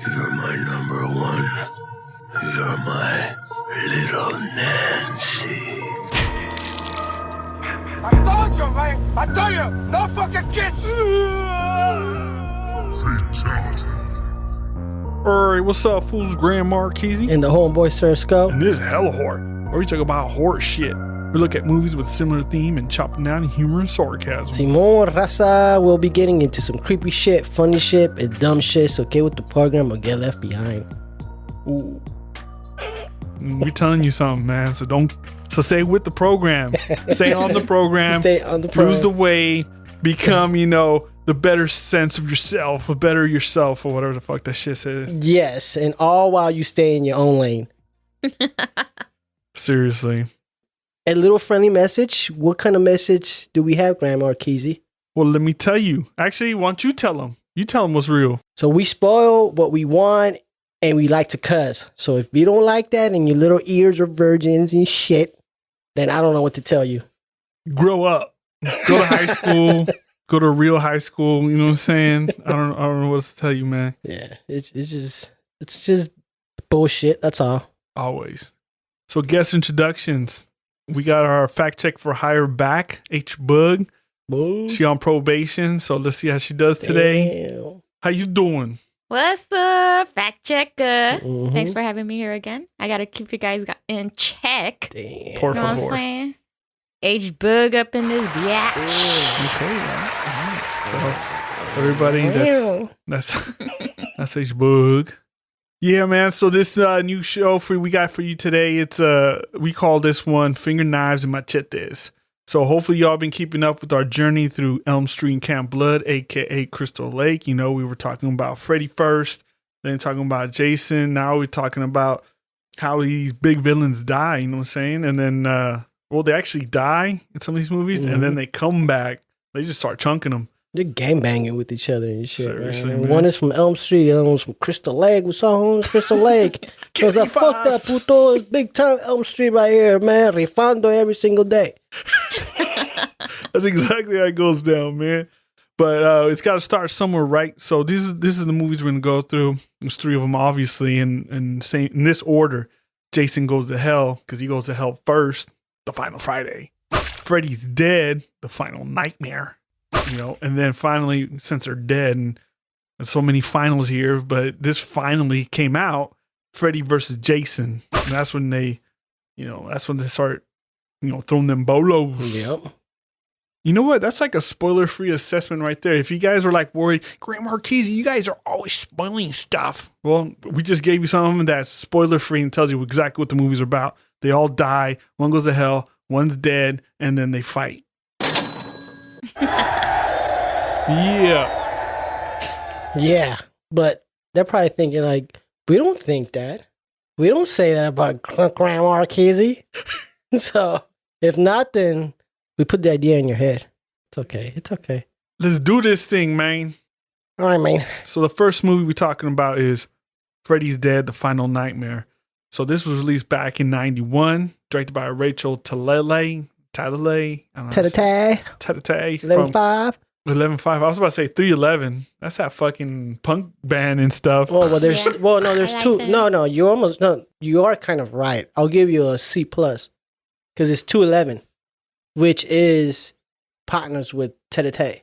You're my number one. You're my little Nancy. I told you, man. I told you, no fucking kids. Fatality. Alright, what's up, fools? Grand Marquise. And the homeboy Sir Skull. And this is hella horror, where we talk about horror shit. We look at movies with a similar theme and chopping down humor and sarcasm. Simon Raza will be getting into some creepy shit, funny shit, and dumb shit, so get with the program or get left behind. Ooh. We're telling you something, man. So stay with the program. Stay on the program. Stay on the program. Lose the weight. Become, the better sense of yourself, a better yourself, or whatever the fuck that shit says. Yes, and all while you stay in your own lane. Seriously. A little friendly message. What kind of message do we have, Grandma Marquise? Well, let me tell you. Actually, why don't you tell them? You tell them what's real. So we spoil what we want, and we like to cuss. So if you don't like that and your little ears are virgins and shit, then I don't know what to tell you. Grow up. Go to high school. Go to a real high school. You know what I'm saying? I don't know what to tell you, man. Yeah, it's just bullshit. That's all. Always. So guest introductions. We got our fact check for hire back, H Bug. She on probation, so let's see how she does today. Damn. How you doing? What's up, fact checker? Mhm. Thanks for having me here again. I gotta keep you guys in check. Damn. Por You know what I'm favor. saying? H bug up in this biatch. Okay, all right. So, everybody, that's H Bug. Yeah, man. So this new show we got for you today. It's we call this one Finger Knives and Machetes. So hopefully y'all been keeping up with our journey through Elm Street and Camp Blood, aka Crystal Lake. We were talking about Freddy first, then talking about Jason. Now we're talking about how these big villains die. You know what I'm saying? And then, they actually die in some of these movies, and then they come back. They just start chunking them. They're gangbanging with each other and shit. Seriously, man. man. One is from Elm Street, the other one's from Crystal Lake. What's on Crystal Lake? I was like, fuck that, puto. It's big time Elm Street right here, man. Rifando every single day. That's exactly how it goes down, man. But it's got to start somewhere, right? So this is the movies we're gonna go through. There's three of them, obviously, and in this order. Jason goes to hell because he goes to hell first. The final Friday. Freddy's dead. The final nightmare. And then finally, since they're dead, and there's so many finals here, but this finally came out. Freddy versus Jason. And that's when they start, throwing them bolos. Yep. You know what? That's like a spoiler-free assessment right there. If you guys are like worried, Grant Marquise, you guys are always spoiling stuff. Well, we just gave you something that's spoiler-free and tells you exactly what the movie's about. They all die. One goes to hell. One's dead. And then they fight. Yeah. Yeah. But they're probably thinking, like, we don't think that. We don't say that about Grandma Marquise. So, if not, then we put the idea in your head. It's okay. It's okay. Let's do this thing, man. All right, man. So the first movie we're talking about is Freddy's Dead, The Final Nightmare. So this was released back in 91, directed by Rachel Talalay. Tatatay. Tatatay. 11-5. 11-5. I was about to say 311. That's that fucking punk band and stuff. Well, there's Yeah. there's I like two. that. No, you are kind of right. I'll give you a C plus because it's 211, which is partners with Tatatay.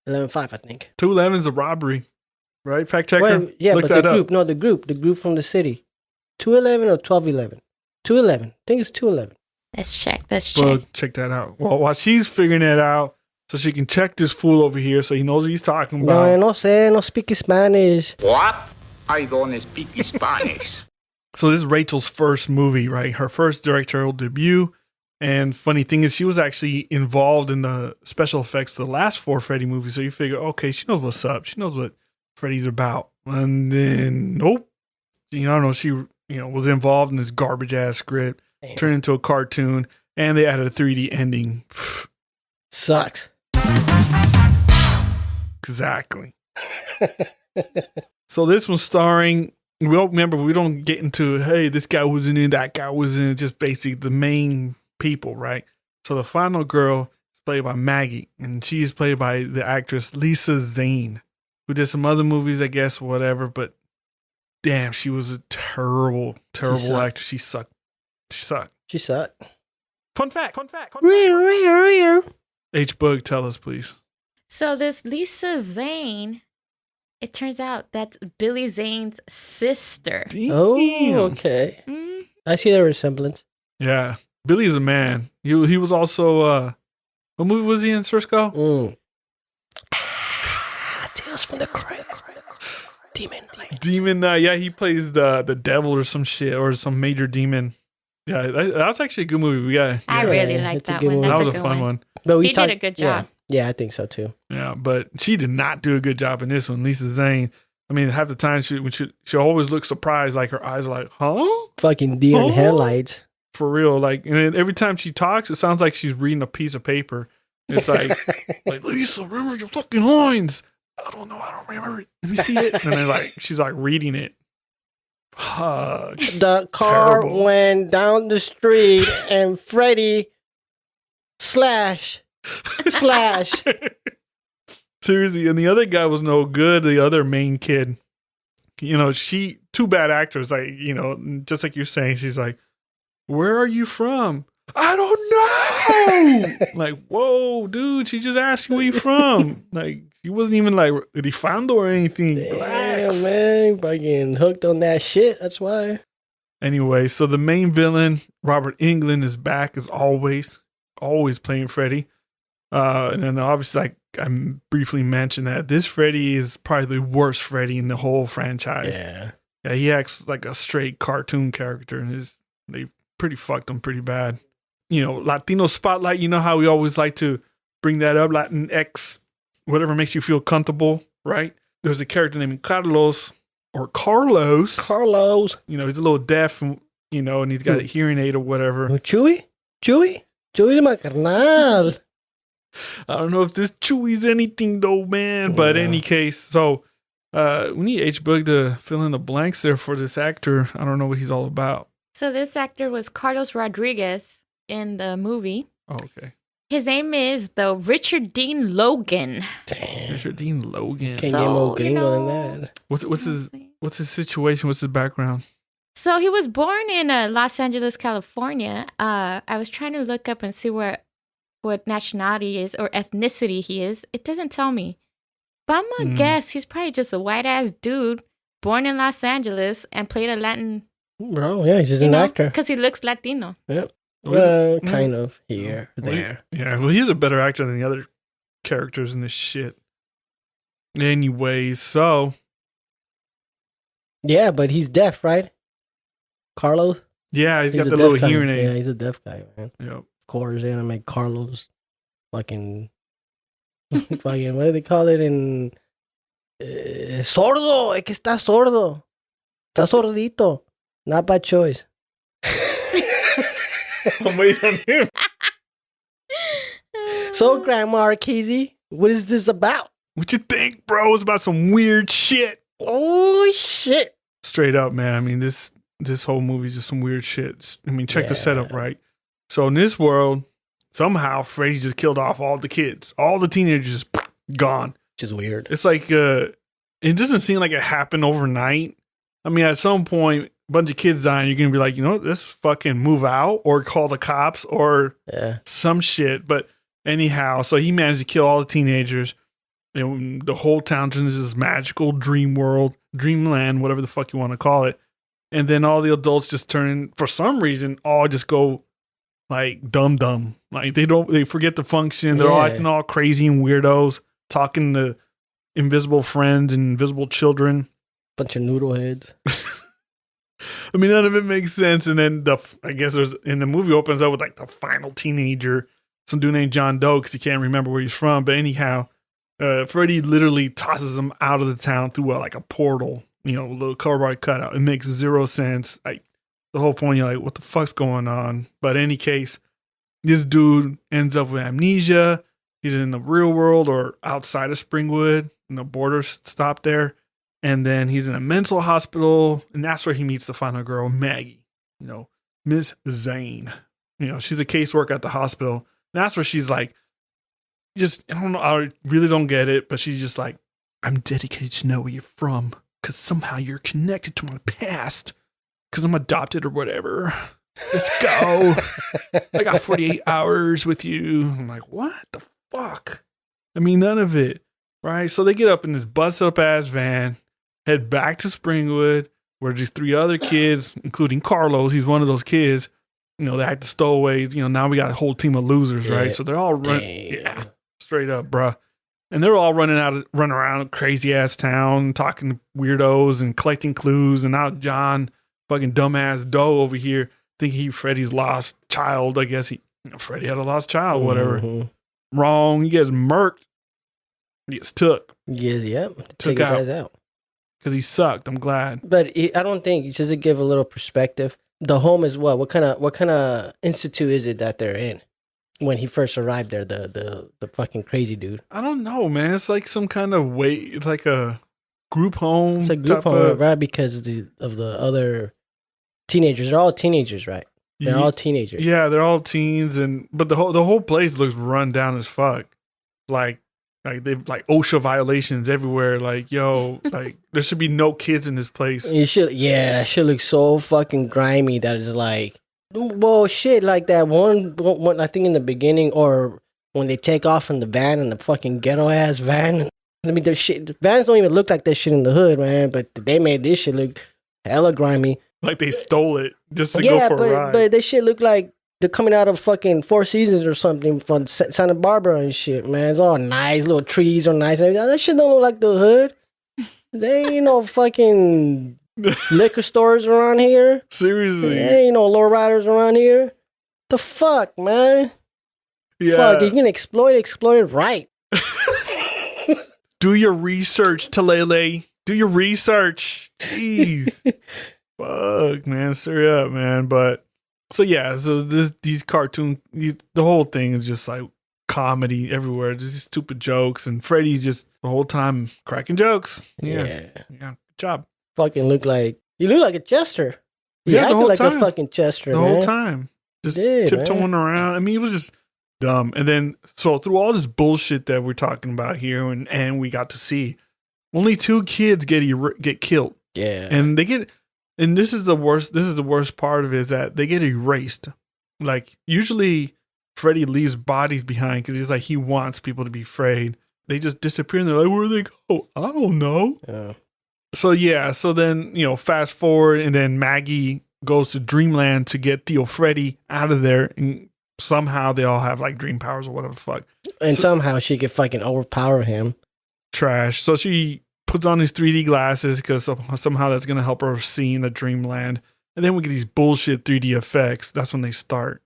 11-5, I think. 211's a robbery, right? Fact checker. Well, yeah, Look but that the up. group, no, the group from the city. 211 or 1211? 211. I think it's 211. Let's check. Well, check that out. Well, while she's figuring that out, so she can check this fool over here, so he knows what he's talking about. No sé, no speak Spanish. What? I don't speak Spanish. So this is Rachel's first movie, right? Her first directorial debut. And funny thing is, she was actually involved in the special effects of the last four Freddy movies. So you figure, okay, she knows what's up. She knows what Freddy's about. And then, nope. I don't know. She, was involved in this garbage ass script, Damn. turned into a cartoon, and they added a 3D ending. Sucks. Exactly. So this one's starring, we don't get into, hey, this guy was in it, that guy was in it, just basically the main people, right? So the final girl is played by Maggie, and she's played by the actress Lisa Zane, who did some other movies, I guess, whatever, but damn, she was a terrible actor. She sucked. She sucked. Fun fact. H Bug, tell us, please. So this Lisa Zane, it turns out that's Billy Zane's sister. Damn. Oh, okay. Mm. I see the resemblance. Yeah, Billy's a man. He was also what movie was he in, Sirsko? Tales from the Crypt. Demon Knight. Yeah, he plays the devil or some shit or some major demon. Yeah, that was actually a good movie. I really like it's a that good one. movie. That's that was a a good fun one. But He did a good job. Yeah, I think so too. Yeah, but she did not do a good job in this one. Lisa Zane. I mean, half the time she always looks surprised, like her eyes are like, huh? Fucking deer in Oh. headlights. For real. Like, and then every time she talks, it sounds like she's reading a piece of paper. It's like Lisa, remember your fucking lines. I don't know. I don't remember it. Let me see it. And then like she's like reading it. Fuck. The car Terrible. went down the street and Freddy slash. Seriously, and the other guy was no good. The other main kid, two bad actors. Like, just like you're saying, she's like, "Where are you from?" I don't know. Like, whoa, dude, she just asked you where you from. Like, she wasn't even like rifando or anything. Damn, Relax. man. Fucking hooked on that shit. That's why. Anyway, so the main villain, Robert Englund, is back as always playing Freddy. And then obviously, like I briefly mentioned, that this Freddy is probably the worst Freddy in the whole franchise. Yeah, he acts like a straight cartoon character, and they pretty fucked him pretty bad. Latino spotlight. You know how we always like to bring that up, Latinx, whatever makes you feel comfortable, right? There's a character named Carlos. Carlos. He's a little deaf, and he's got a hearing aid or whatever. Chewy de my carnal. I don't know if this Chewy's anything though, man. But in any case, so we need H-Bug to fill in the blanks there for this actor. I don't know what he's all about. So this actor was Carlos Rodriguez in the movie. Oh, okay. His name is Richard Dean Logan. Damn. Richard Dean Logan. Can't get more gringo than that. What's his situation? What's his background? So he was born in Los Angeles, California. I was trying to look up and see what nationality is or ethnicity he is. It doesn't tell me. But I'm going to guess he's probably just a white-ass dude born in Los Angeles and played a Latin... Bro, yeah, he's just an actor. Because he looks Latino. Yep. Well, kind of here, there. Yeah, well, he's a better actor than the other characters in this shit. Anyways, so... Yeah, but he's deaf, right? Carlos? Yeah, he's got a the deaf little guy. hearing aid. Yeah, he's a deaf guy, man. Yep. Of course, they're gonna make Carlos fucking fucking, what do they call it in sordo? Es que está sordo. Está sordito. Not by choice. I'm waiting on him. So, Grandma Arkeezy, what is this about? What you think, bro? It's about some weird shit. Oh shit. Straight up, man. I mean, this whole movie is just some weird shit. I mean, check the Yeah. setup, right? So in this world, somehow Freddy just killed off all the kids. All the teenagers gone. Which is weird. It's like, it doesn't seem like it happened overnight. I mean, at some point, a bunch of kids dying, you're going to be like, let's fucking move out or call the cops or some shit. But anyhow, so he managed to kill all the teenagers. And the whole town turns into this magical dream world, dreamland, whatever the fuck you want to call it. And then all the adults just turn, for some reason, all just go like dumb. Like they forget to function. They're all acting all crazy and weirdos, talking to invisible friends and invisible children. Bunch of noodle heads. I mean, none of it makes sense. And then I guess the movie opens up with like the final teenager, some dude named John Doe, because he can't remember where he's from. But anyhow, Freddy literally tosses him out of the town through like a portal, a little cardboard cutout. It makes zero sense. Like the whole point, you're like, what the fuck's going on? But in any case, this dude ends up with amnesia. He's in the real world or outside of Springwood, and the border stop there. And then he's in a mental hospital, and that's where he meets the final girl, Maggie, Miss Zane. She's a caseworker at the hospital. And that's where she's like, I don't know, I really don't get it, but she's just like, I'm dedicated to know where you're from. because somehow you're connected to my past because I'm adopted or whatever. Let's go. I got 48 hours with you. I'm like, what the fuck? I mean, none of it, right? So they get up in this busted up ass van, head back to Springwood, where these 3 other kids, including Carlos, he's one of those kids, you know, they act the stowaways. You know, now we got a whole team of losers, right? So they're all running, yeah, straight up, bruh. And they're all running around crazy ass town, talking to weirdos and collecting clues. And now John, fucking dumbass Doe over here, thinking Freddy's lost child. I guess Freddy had a lost child, whatever. Wrong. He gets murked. He gets took. Yes, yep. Took Take his ass out. Because he sucked. I'm glad. But I don't think, just to give a little perspective, the home is what? What kind of institute is it that they're in? When he first arrived there, the fucking crazy dude. I don't know, man. It's like some kind of it's like a group home. It's a group home, right? Because of the other teenagers. They're all teenagers, right? They're all teenagers. Yeah, they're all teens, but the whole place looks run down as fuck. Like they've like OSHA violations everywhere. Like, yo, like there should be no kids in this place. That shit looks so fucking grimy that it's like, well, shit, like that one, I think in the beginning, or when they take off in the van, in the fucking ghetto ass van. I mean, the vans don't even look like that shit in the hood, man. But they made this shit look hella grimy. Like they stole it just to go for a ride. But this shit look like they're coming out of fucking Four Seasons or something from Santa Barbara and shit, man. It's all nice, little trees are nice. And that shit don't look like the hood. They ain't no fucking liquor stores around here. Seriously. There ain't no lowriders around here. The fuck, man? Yeah. Fuck, you can exploit it right. Do your research, Talele. Do your research. Jeez. Fuck, man. Sorry up, man. But, so yeah, so these cartoon, the whole thing is just like comedy everywhere. Just stupid jokes. And Freddy's just the whole time cracking jokes. Yeah. Good job. Fucking look like a Chester. He Yeah, the whole acted like time. a fucking Chester, The man. whole time. Just tiptoeing around. I mean, it was just dumb. And then, so through all this bullshit that we're talking about here and we got to see, only 2 kids get killed. Yeah. And they get, and this is the worst part of it, is that they get erased. Like, usually Freddy leaves bodies behind because he's like, he wants people to be afraid. They just disappear and they're like, where do they go? I don't know. Yeah. So then, fast forward, and then Maggie goes to Dreamland to get Theo Freddy out of there, and somehow they all have like dream powers or whatever the fuck. And somehow she could fucking overpower him. Trash. So she puts on these 3D glasses because somehow that's going to help her see in the Dreamland. And then we get these bullshit 3D effects. That's when they start.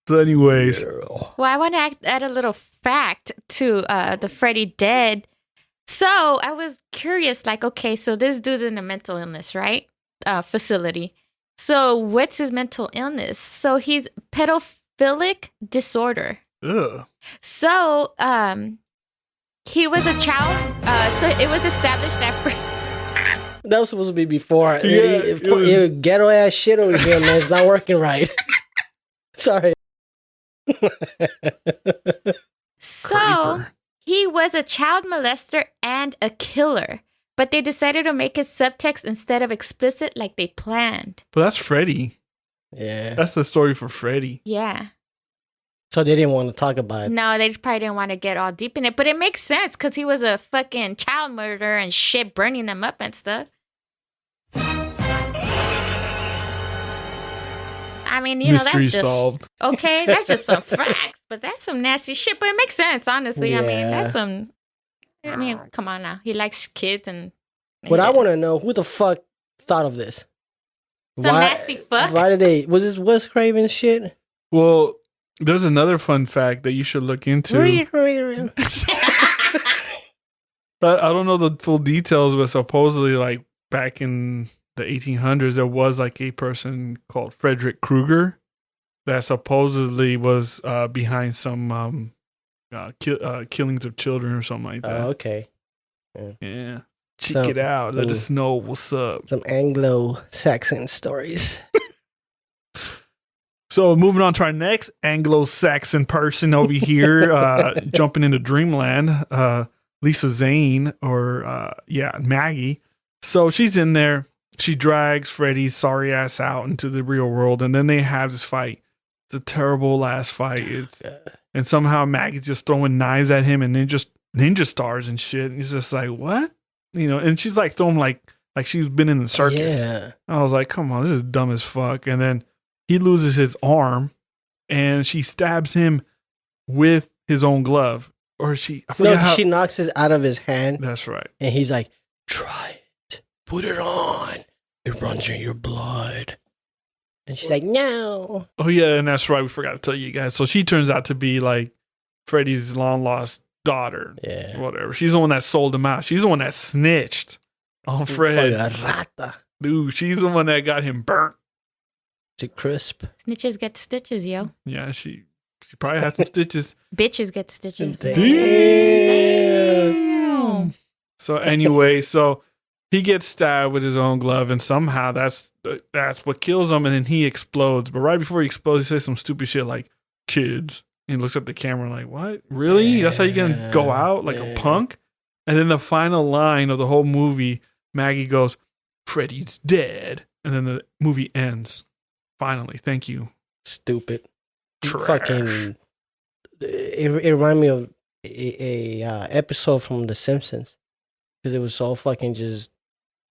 So anyways. Well, I want to add a little fact to the Freddy Dead. So I was curious, like, okay, so this dude's in a mental illness, right? Facility. So what's his mental illness? So he's pedophilic disorder. Ugh. So he was a child. So it was established that That was supposed to be before. Yeah, Ghetto ass shit over here, man. It's not working right. Sorry. So Creeper. he was a child molester and a killer, but they decided to make it subtext instead of explicit like they planned. But that's Freddy. Yeah. That's the story for Freddy. Yeah. So they didn't want to talk about it. No, they probably didn't want to get all deep in it, but it makes sense because he was a fucking child murderer and shit, burning them up and stuff. I mean, Mystery that's just solved. okay. That's just some facts, but that's some nasty shit. But it makes sense, honestly. I mean, Yeah. that's some. I mean, come on now. He likes kids and. But I want to know who the fuck thought of this. Some nasty fuck. Why did they? Was this Wes Craven shit? Well, there's another fun fact that you should look into. I don't know the full details, but supposedly, like, back in the 1800s, there was like a person called Frederick Krueger that supposedly was behind some killings of children or something like that. Oh, okay. Yeah. Check it out. Let us know what's up. Some Anglo-Saxon stories. So moving on to our next Anglo-Saxon person over here, jumping into Dreamland, Lisa Zane, or Maggie, So she's in there. She drags Freddy's sorry ass out into the real world, and then they have this fight. It's a terrible last fight. And somehow Maggie's just throwing knives at him and ninja stars and shit. And he's just like, what? You know, and she's like throwing like she's been in the circus. Yeah. I was like, come on, this is dumb as fuck. And then he loses his arm, and she stabs him with his own glove. Or she knocks it out of his hand. That's right. And he's like, try it. Put it on. It runs in your blood. And she's like, no. Oh, yeah, and that's right. We forgot to tell you guys. So she turns out to be like Freddy's long-lost daughter. Yeah. Whatever. She's the one that sold him out. She's the one that snitched on Fred. Rata. Dude, she's the one that got him burnt. To crisp. Snitches get stitches, yo. Yeah, she probably has some stitches. Bitches get stitches. Damn. So anyway, so he gets stabbed with his own glove, and somehow that's what kills him, and then he explodes. But right before he explodes, he says some stupid shit like "kids," and he looks at the camera like, "What? Really? Yeah, that's how you're gonna go out like a punk?" And then the final line of the whole movie, Maggie goes, "Freddy's dead," and then the movie ends. Finally, thank you. Stupid. Trash. Fucking. It reminded me of a episode from The Simpsons, because it was so fucking just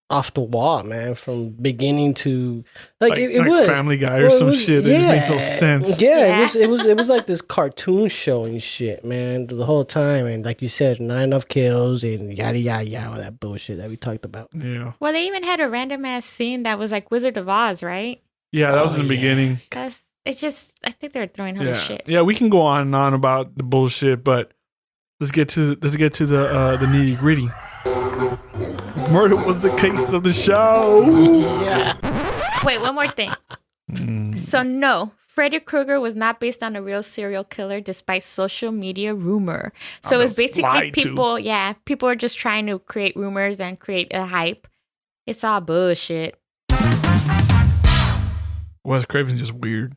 off the wall, man, from beginning to like it was Family Guy or some shit that just makes no sense. Yeah, it was like this cartoon show and shit, man, the whole time. And like you said, not enough kills and yada yada yada, all that bullshit that we talked about. Yeah. Well, they even had a random ass scene that was like Wizard of Oz, right? Yeah, that was in the beginning. Because it's just, I think they're throwing other shit. Yeah, we can go on and on about the bullshit, but let's get to the nitty gritty. Murder was the case of the show. Yeah. Wait, one more thing. So no, Freddy Krueger was not based on a real serial killer, despite social media rumor. So it's basically people are just trying to create rumors and create a hype. It's all bullshit. Wes Craven's just weird.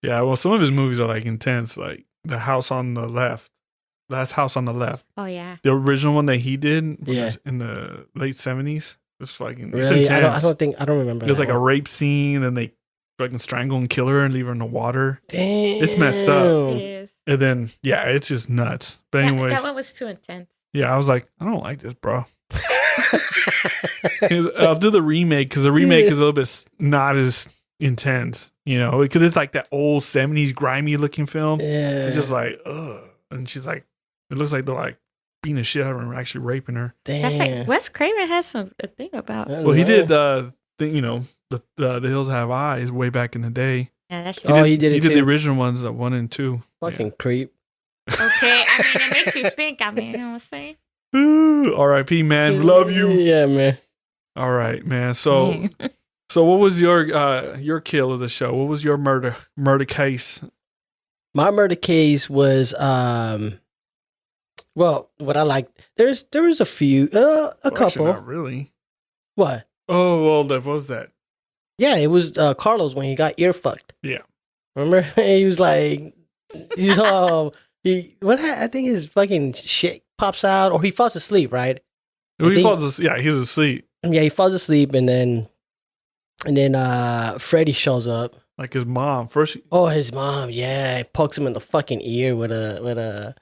Yeah, well, some of his movies are like intense, like The House on the Left. Last House on the Left. Oh yeah. The original one that he did was in the late 70s. It's fucking Really? It's intense. I don't remember. There's like a rape scene, and they fucking strangle and kill her and leave her in the water. Damn. It's messed up. It is. And then it's just nuts. But anyways, that one was too intense. yeah, I was like, I don't like this, bro. I'll do the remake, because the remake is a little bit not as intense, you know, because it's like that old 70s grimy looking film. Yeah. It's just like, ugh. And she's like, it looks like they're like beating the shit out of her and actually raping her. Damn. That's like Wes Craven has a thing about. Well, he did the thing, you know, the Hills Have Eyes way back in the day. Yeah, that's he did it He did too. the original ones, 1 and 2. Fucking creep. okay. I mean, it makes you think. I mean, you know what I'm saying? Ooh, R.I.P. man, love you. Yeah, man. All right, man. So what was your kill of the show? What was your murder case? My murder case was well, what I liked. There was a few, a couple. Actually, not really. What? Oh, well, what was that? Yeah, it was Carlos when he got ear fucked. Yeah. Remember? He was like, I think his fucking shit pops out, or he falls asleep, right? He's asleep. Yeah, he falls asleep, and then Freddy shows up. Like his mom first. Oh, his mom, yeah, pokes him in the fucking ear with a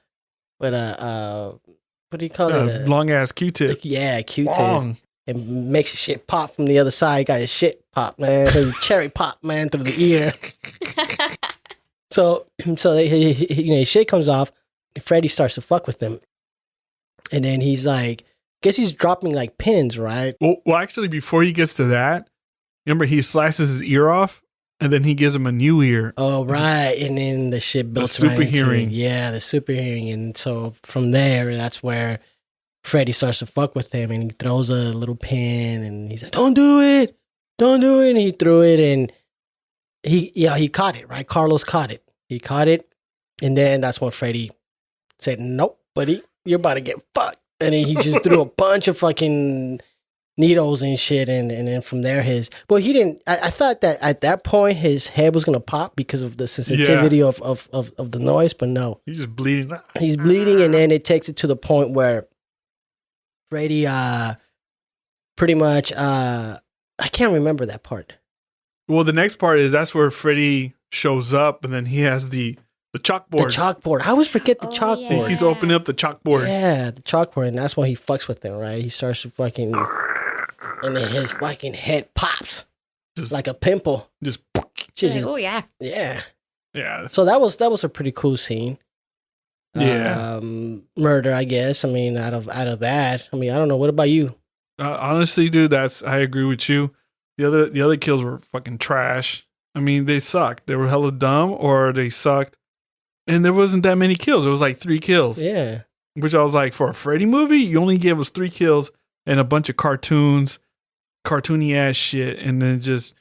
what do you call it? Long ass Q-tip. Yeah, Q-tip. Long. And makes his shit pop from the other side. Got his shit pop, man. His cherry pop, man, through the ear. So his shit comes off. And Freddy starts to fuck with him, and then he's like, guess he's dropping like pins, right? Well, actually, before he gets to that, remember he slices his ear off, and then he gives him a new ear. Oh, right. And then the shit built super right into- hearing. Yeah, the super hearing. And so from there, that's where Freddy starts to fuck with him, and he throws a little pin, and he's like, don't do it. And he threw it, and he caught it, right? Carlos caught it. He caught it. And then that's when Freddy said, nope, buddy, you're about to get fucked. And then he just threw a bunch of fucking needles and shit. And then from there, he didn't, I thought that at that point, his head was going to pop because of the sensitivity of the noise, but no. He's just bleeding. He's bleeding, and then it takes it to the point where Freddy, pretty much, I can't remember that part. Well, the next part is that's where Freddy shows up, and then he has the chalkboard. The chalkboard. I always forget the Oh, chalkboard. yeah. He's opening up the chalkboard. Yeah, the chalkboard, and that's when he fucks with them, right? He starts to fucking, and then his fucking head pops Just, like a pimple. just Just, Oh yeah. yeah. yeah. So that was a pretty cool scene. Yeah. Murder, I guess. I mean, out of that, I mean, I don't know. What about you? Honestly, dude, I agree with you. The other kills were fucking trash. I mean, they sucked. They were hella dumb, or they sucked. And there wasn't that many kills. It was like 3 kills. Yeah. Which I was like, for a Freddy movie, you only gave us 3 kills and a bunch of cartoony ass shit, and then just,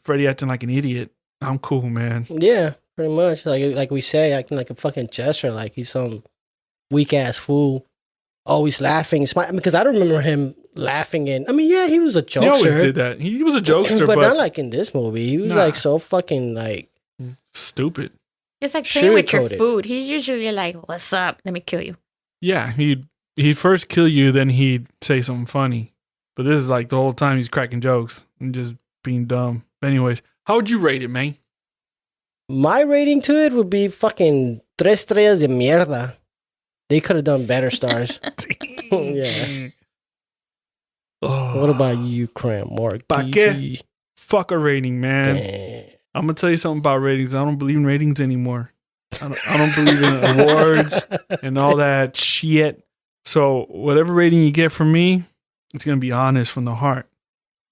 Freddy acting like an idiot. I'm cool, man. Yeah, pretty much. Like we say, acting like a fucking jester, like he's some weak ass fool, always laughing, smiling. Because I don't remember him laughing in. I mean, yeah, he was a jokester. He always did that. He was a jokester, but but not like in this movie. He was Nah. like so fucking like stupid. It's like playing with your Sugar-coated. food. He's usually like, "What's up? Let me kill you." Yeah, he'd first kill you, then he'd say something funny. But this is like the whole time he's cracking jokes and just being dumb. But anyways, how would you rate it, man? my rating to it would be fucking 3 estrellas de mierda. They could have done better stars. Yeah. Oh, What about you, Cram? Mark? Pa qué? Fuck a rating, man. Damn. I'm gonna tell you something about ratings. I don't believe in ratings anymore. I don't believe in awards and all that shit. So whatever rating you get from me, it's gonna be honest from the heart.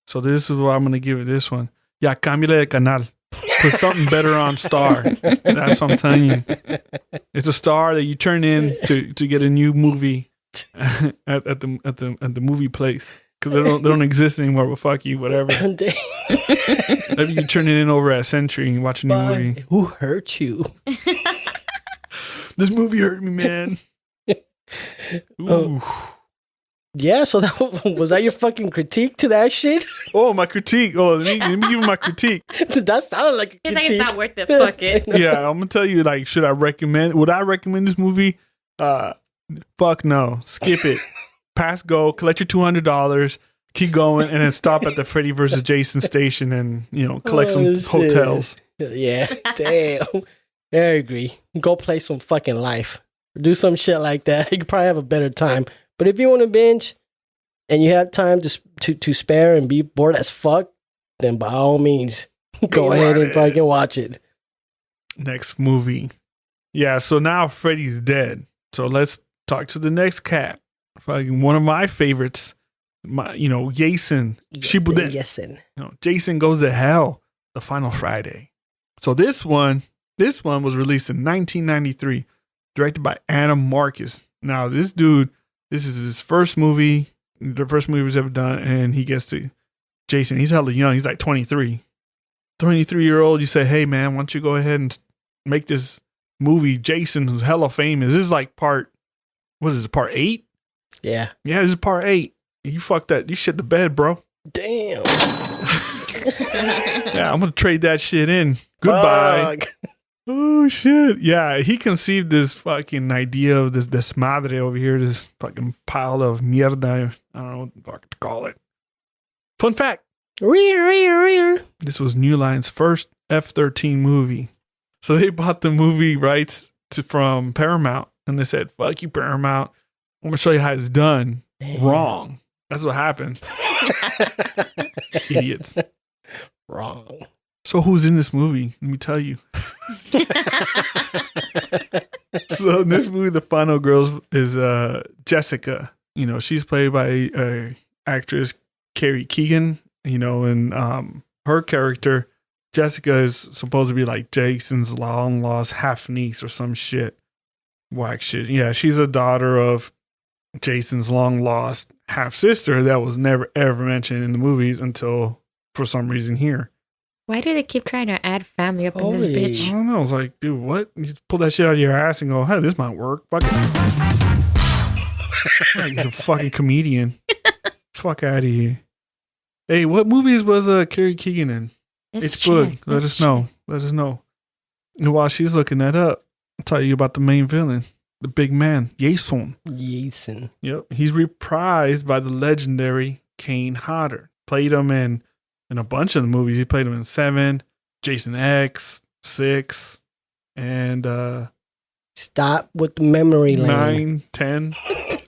So this is what I'm gonna give it. This one, yeah, cámbiale de canal. Put something better on Star. That's what I'm telling you. It's a Star that you turn in to get a new movie at the movie place, because they don't exist anymore. But fuck you, whatever. Maybe you turn it in over at Century and watch a new movie. Who hurt you? This movie hurt me, man. Ooh. Yeah, so was that your fucking critique to that shit? Oh, my critique. Oh, let me give you my critique. That sounded like a It's critique. like it's not worth it. Fuck it. Yeah, I'm gonna tell you. Like, would I recommend this movie? Fuck no. Skip it. Pass go. Collect your $200. Keep going, and then stop at the Freddy versus Jason station, and collect some shit. hotels. Yeah, damn. I agree. Go play some fucking life. Do some shit like that. You could probably have a better time. But if you want to binge and you have time to spare and be bored as fuck, then by all means, go ahead and fucking watch it. Next movie. Yeah, so now Freddy's dead. So let's talk to the next cat. Fucking one of my favorites. Jason. Jason. Jason Goes to Hell, The Final Friday. So this one was released in 1993, directed by Adam Marcus. Now this dude, this is his first movie, the first movie he's ever done, and he gets to Jason. He's hella young. He's like 23. 23-year-old, you say, hey man, why don't you go ahead and make this movie, Jason, who's hella famous. This is like part 8? Yeah. Yeah, this is part 8. You fucked that. You shit the bed, bro. Damn. Yeah, I'm gonna trade that shit in. Goodbye. Fuck. Oh shit. Yeah, he conceived this fucking idea of this desmadre over here, this fucking pile of mierda. I don't know what the fuck to call it. Fun fact. Rear. This was New Line's first F-13 movie. So they bought the movie rights from Paramount, and they said, fuck you, Paramount. I'm gonna show you how it's done. Damn. Wrong. That's what happened. Idiots. Wrong. So who's in this movie? Let me tell you. So in this movie, the final girl is Jessica. She's played by actress Carrie Keegan. And her character, Jessica, is supposed to be like Jason's long lost half niece or some shit. Whack shit. Yeah, she's a daughter of Jason's long lost half sister that was never ever mentioned in the movies until for some reason here. Why do they keep trying to add family up in this Holy. bitch? I don't know. I was like, dude, what? You just pull that shit out of your ass and go, hey, this might work. Fuck it. Like, he's a fucking comedian. Fuck out of here. Hey, what movies was Carrie Keegan in? Let's It's good. check. Let Let's us know. Let us know. And while she's looking that up, I'll tell you about the main villain. the big man, Jason. Jason. Yep. He's reprised by the legendary Kane Hodder. Played him in a bunch of the movies. He played him in 7, Jason X, 6, and Stop with the memory lane. 9, 10.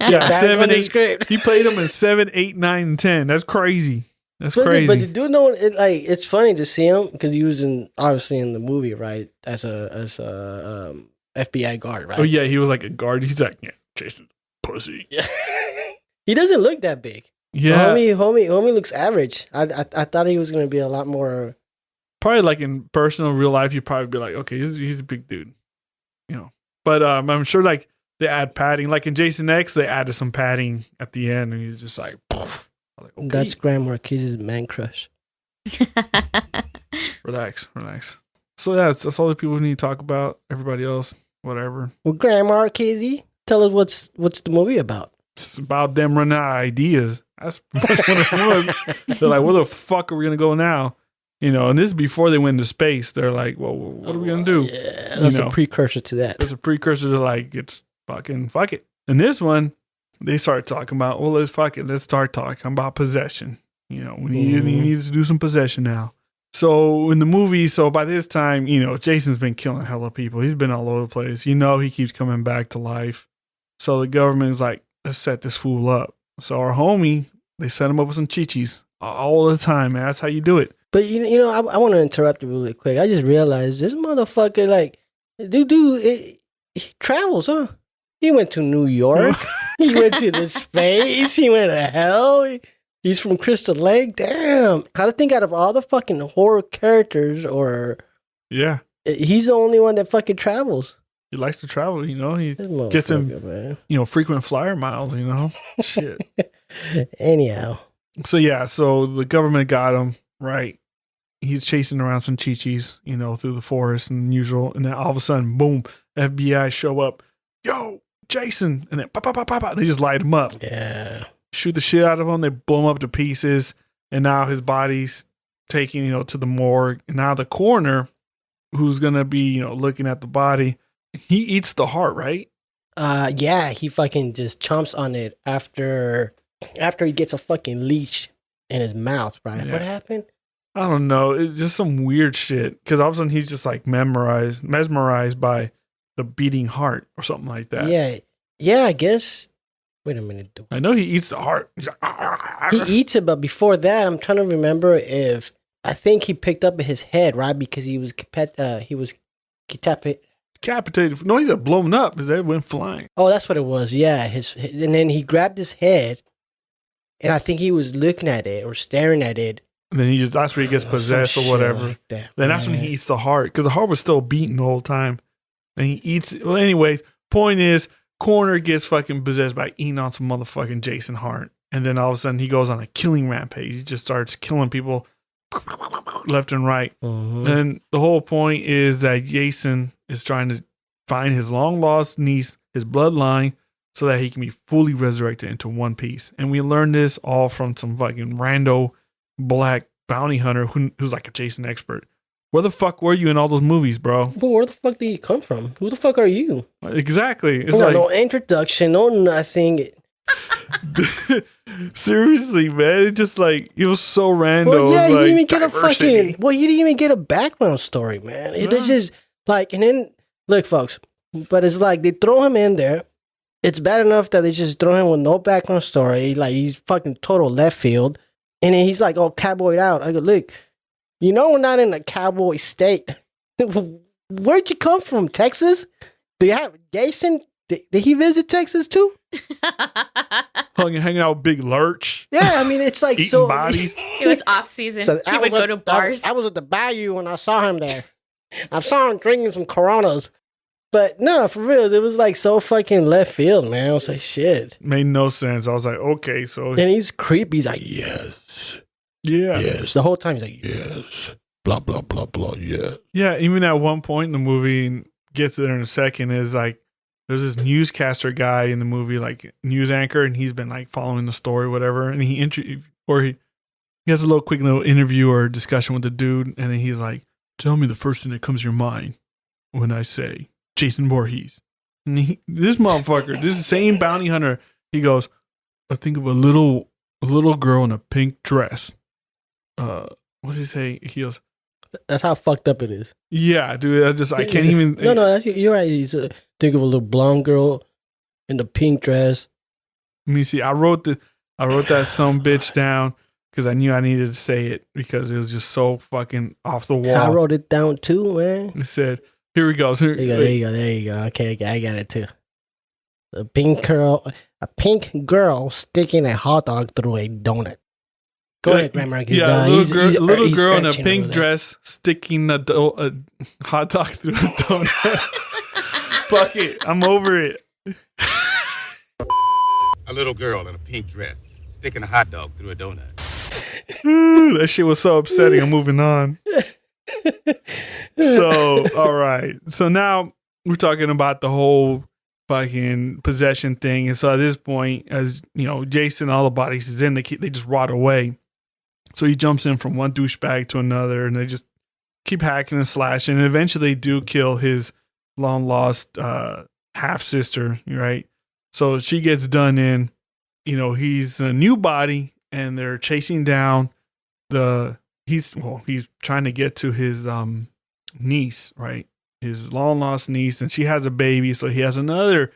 Yeah, 7, 8. Script. He played him in 7, 8, 9, and 10. That's crazy. That's But crazy. But the dude, know it, like, it's funny to see him because he was obviously in the movie, right? As a FBI guard, right? Oh yeah, he was like a guard. He's like, yeah, Jason's pussy. Yeah. He doesn't look that big. Yeah, Homie looks average. I thought he was gonna be a lot more. probably like in personal real life, you'd probably be like, okay, he's a big dude, you know. But I'm sure like they add padding, like in Jason X, they added some padding at the end, and he's just like, poof. Like, okay. That's Grandma Kid's man crush. Relax. So yeah, that's all the people we need to talk about. Everybody else, whatever. Well, Grandma Kizzy, tell us what's the movie about? It's about them running out of ideas. That's what it was. They're like, where the fuck are we gonna go now? You know, and this is before they went into space. They're like, well, what are we gonna do? Yeah, that's a precursor to that. It's a precursor to like, it's fuck it. And this one, they start talking about, well, let's start talking about possession. You know, we need to do some possession now. So in the movie, by this time, you know, Jason's been killing hella people. He's been all over the place. You know, he keeps coming back to life. So the government's like, let's set this fool up. So our homie, they set him up with some chichis all the time, man. That's how you do it. But you know, I want to interrupt you really quick. I just realized this motherfucker, like, he travels, huh? He went to New York. He went to the space. He went to hell. He's from Crystal Lake. Damn. I think out of all the fucking horror characters, Yeah. He's the only one that fucking travels. He likes to travel, you know. He This gets him, man. you know, frequent flyer miles, you know. Shit. Anyhow. So yeah, so the government got him, right? He's chasing around some chichis, you know, through the forest and usual. And then all of a sudden, boom, FBI show up. Yo, Jason. And then pop, pop, pop, pop, pop. They just light him up. Yeah. Shoot the shit out of him. They blow him up to pieces. And now his body's taken, you know, to the morgue. And now the coroner, who's going to be, you know, looking at the body, he eats the heart, right? Yeah, he fucking just chomps on it after he gets a fucking leash in his mouth, right? Yeah. What happened? I don't know. It's just some weird shit. Because all of a sudden he's just like mesmerized by the beating heart or something like that. Yeah, I guess. Wait a minute. I know he eats the heart. He's like, He eats it, but before that, I'm trying to remember if I think he picked up his head, right? Because he was decapitated. No, he's got blown up. His head went flying. Oh, that's what it was. Yeah, and then he grabbed his head, and I think he was looking at it or staring at it. And then that's where he gets possessed or whatever. Like that, then that's when he eats the heart. Because the heart was still beating the whole time. And he eats it. Well, anyways, point is, Coroner gets fucking possessed by eating on some motherfucking Jason Hart. And then all of a sudden he goes on a killing rampage. He just starts killing people left and right. Mm-hmm. And the whole point is that Jason is trying to find his long lost niece, his bloodline, so that he can be fully resurrected into one piece. And we learned this all from some fucking rando black bounty hunter who's like a Jason expert. Where the fuck were you in all those movies, bro? But where the fuck did you come from? Who the fuck are you? Exactly. It's like, no introduction, no nothing. Seriously, man. It just like, it was so random. Well, yeah, like, you didn't even get diversity. you didn't even get a background story, man. It's just like, and then look, folks, but it's like they throw him in there. It's bad enough that they just throw him with no background story. Like, he's fucking total left field. And then he's like all cowboyed out. I go, look, you know we're not in a cowboy state. Where'd you come from, Texas? Do you have Jason? Did he visit Texas too? Hanging out with Big Lurch. Yeah, I mean, it's like eating so. bodies. It was off season. So he would go to bars. I was at the bayou when I saw him there. I saw him drinking some Coronas. But no, for real, it was like so fucking left field, man. I was like, shit. Made no sense. I was like, okay, so. And he's creepy. He's like, Yes. Yeah. Yes. the whole time he's like, Yes. Blah, blah, blah, blah. Yeah. Yeah, even at one point in the movie, and get to there in a second, is like, there's this newscaster guy in the movie, like news anchor, and he's been like following the story, whatever. And he has a little quick little interview or discussion with the dude, and then he's like, tell me the first thing that comes to your mind when I say Jason Voorhees. And this motherfucker, this same bounty hunter, he goes, I think of a little girl in a pink dress. What does he say? He goes, that's how fucked up it is. yeah, dude. I can't even. No, you're right. You think of a little blonde girl in the pink dress. Let me see. I wrote that some bitch down because I knew I needed to say it because it was just so fucking off the wall. I wrote it down too, man. It said, here we go. There you go. Okay, I got it too. A pink girl sticking a hot dog through a donut. Go ahead, Grandma. Yeah, little girl in a pink dress sticking a hot dog through a donut. Fuck it. I'm over it. A little girl in a pink dress sticking a hot dog through a donut. That shit was so upsetting. I'm moving on. So, all right. So now we're talking about the whole fucking possession thing. And so at this point, as you know, Jason, all the bodies is in, they just rot away. So he jumps in from one douchebag to another, and they just keep hacking and slashing. And eventually they do kill his long lost half sister, right? So she gets done in. You know, he's a new body, and they're chasing down he's trying to get to his niece, right? His long lost niece, and she has a baby, so he has another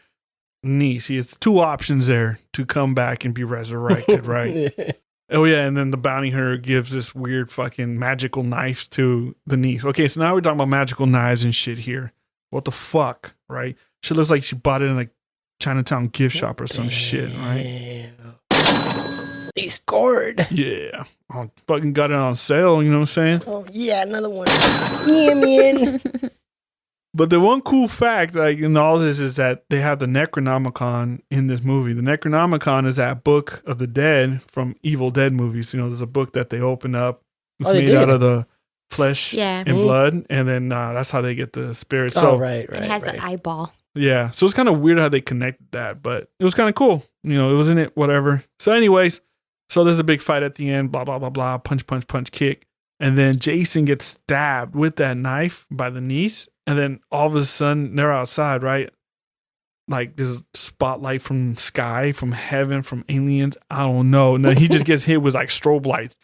niece. He has two options there to come back and be resurrected, right? Yeah. Oh yeah, and then the bounty hunter gives this weird fucking magical knife to the niece. Okay, so now we're talking about magical knives and shit here. What the fuck, right? She looks like she bought it in a Chinatown gift shop or some shit, right? He scored. Yeah. I fucking got it on sale, you know what I'm saying? Oh, yeah, another one. Yeah, man. But the one cool fact, like in all this, is that they have the Necronomicon in this movie. The Necronomicon is that book of the dead from Evil Dead movies. You know, there's a book that they open up. It's made out of the flesh and blood, and then that's how they get the spirit. So, right. It has an eyeball. Yeah, so it's kind of weird how they connected that, but it was kind of cool. You know, it was in it, whatever. So anyways, so there's a big fight at the end, blah, blah, blah, blah, punch, punch, punch, kick. And then Jason gets stabbed with that knife by the niece. And then all of a sudden, they're outside, right? Like there's a spotlight from sky, from heaven, from aliens. I don't know. No, he just gets hit with like strobe lights.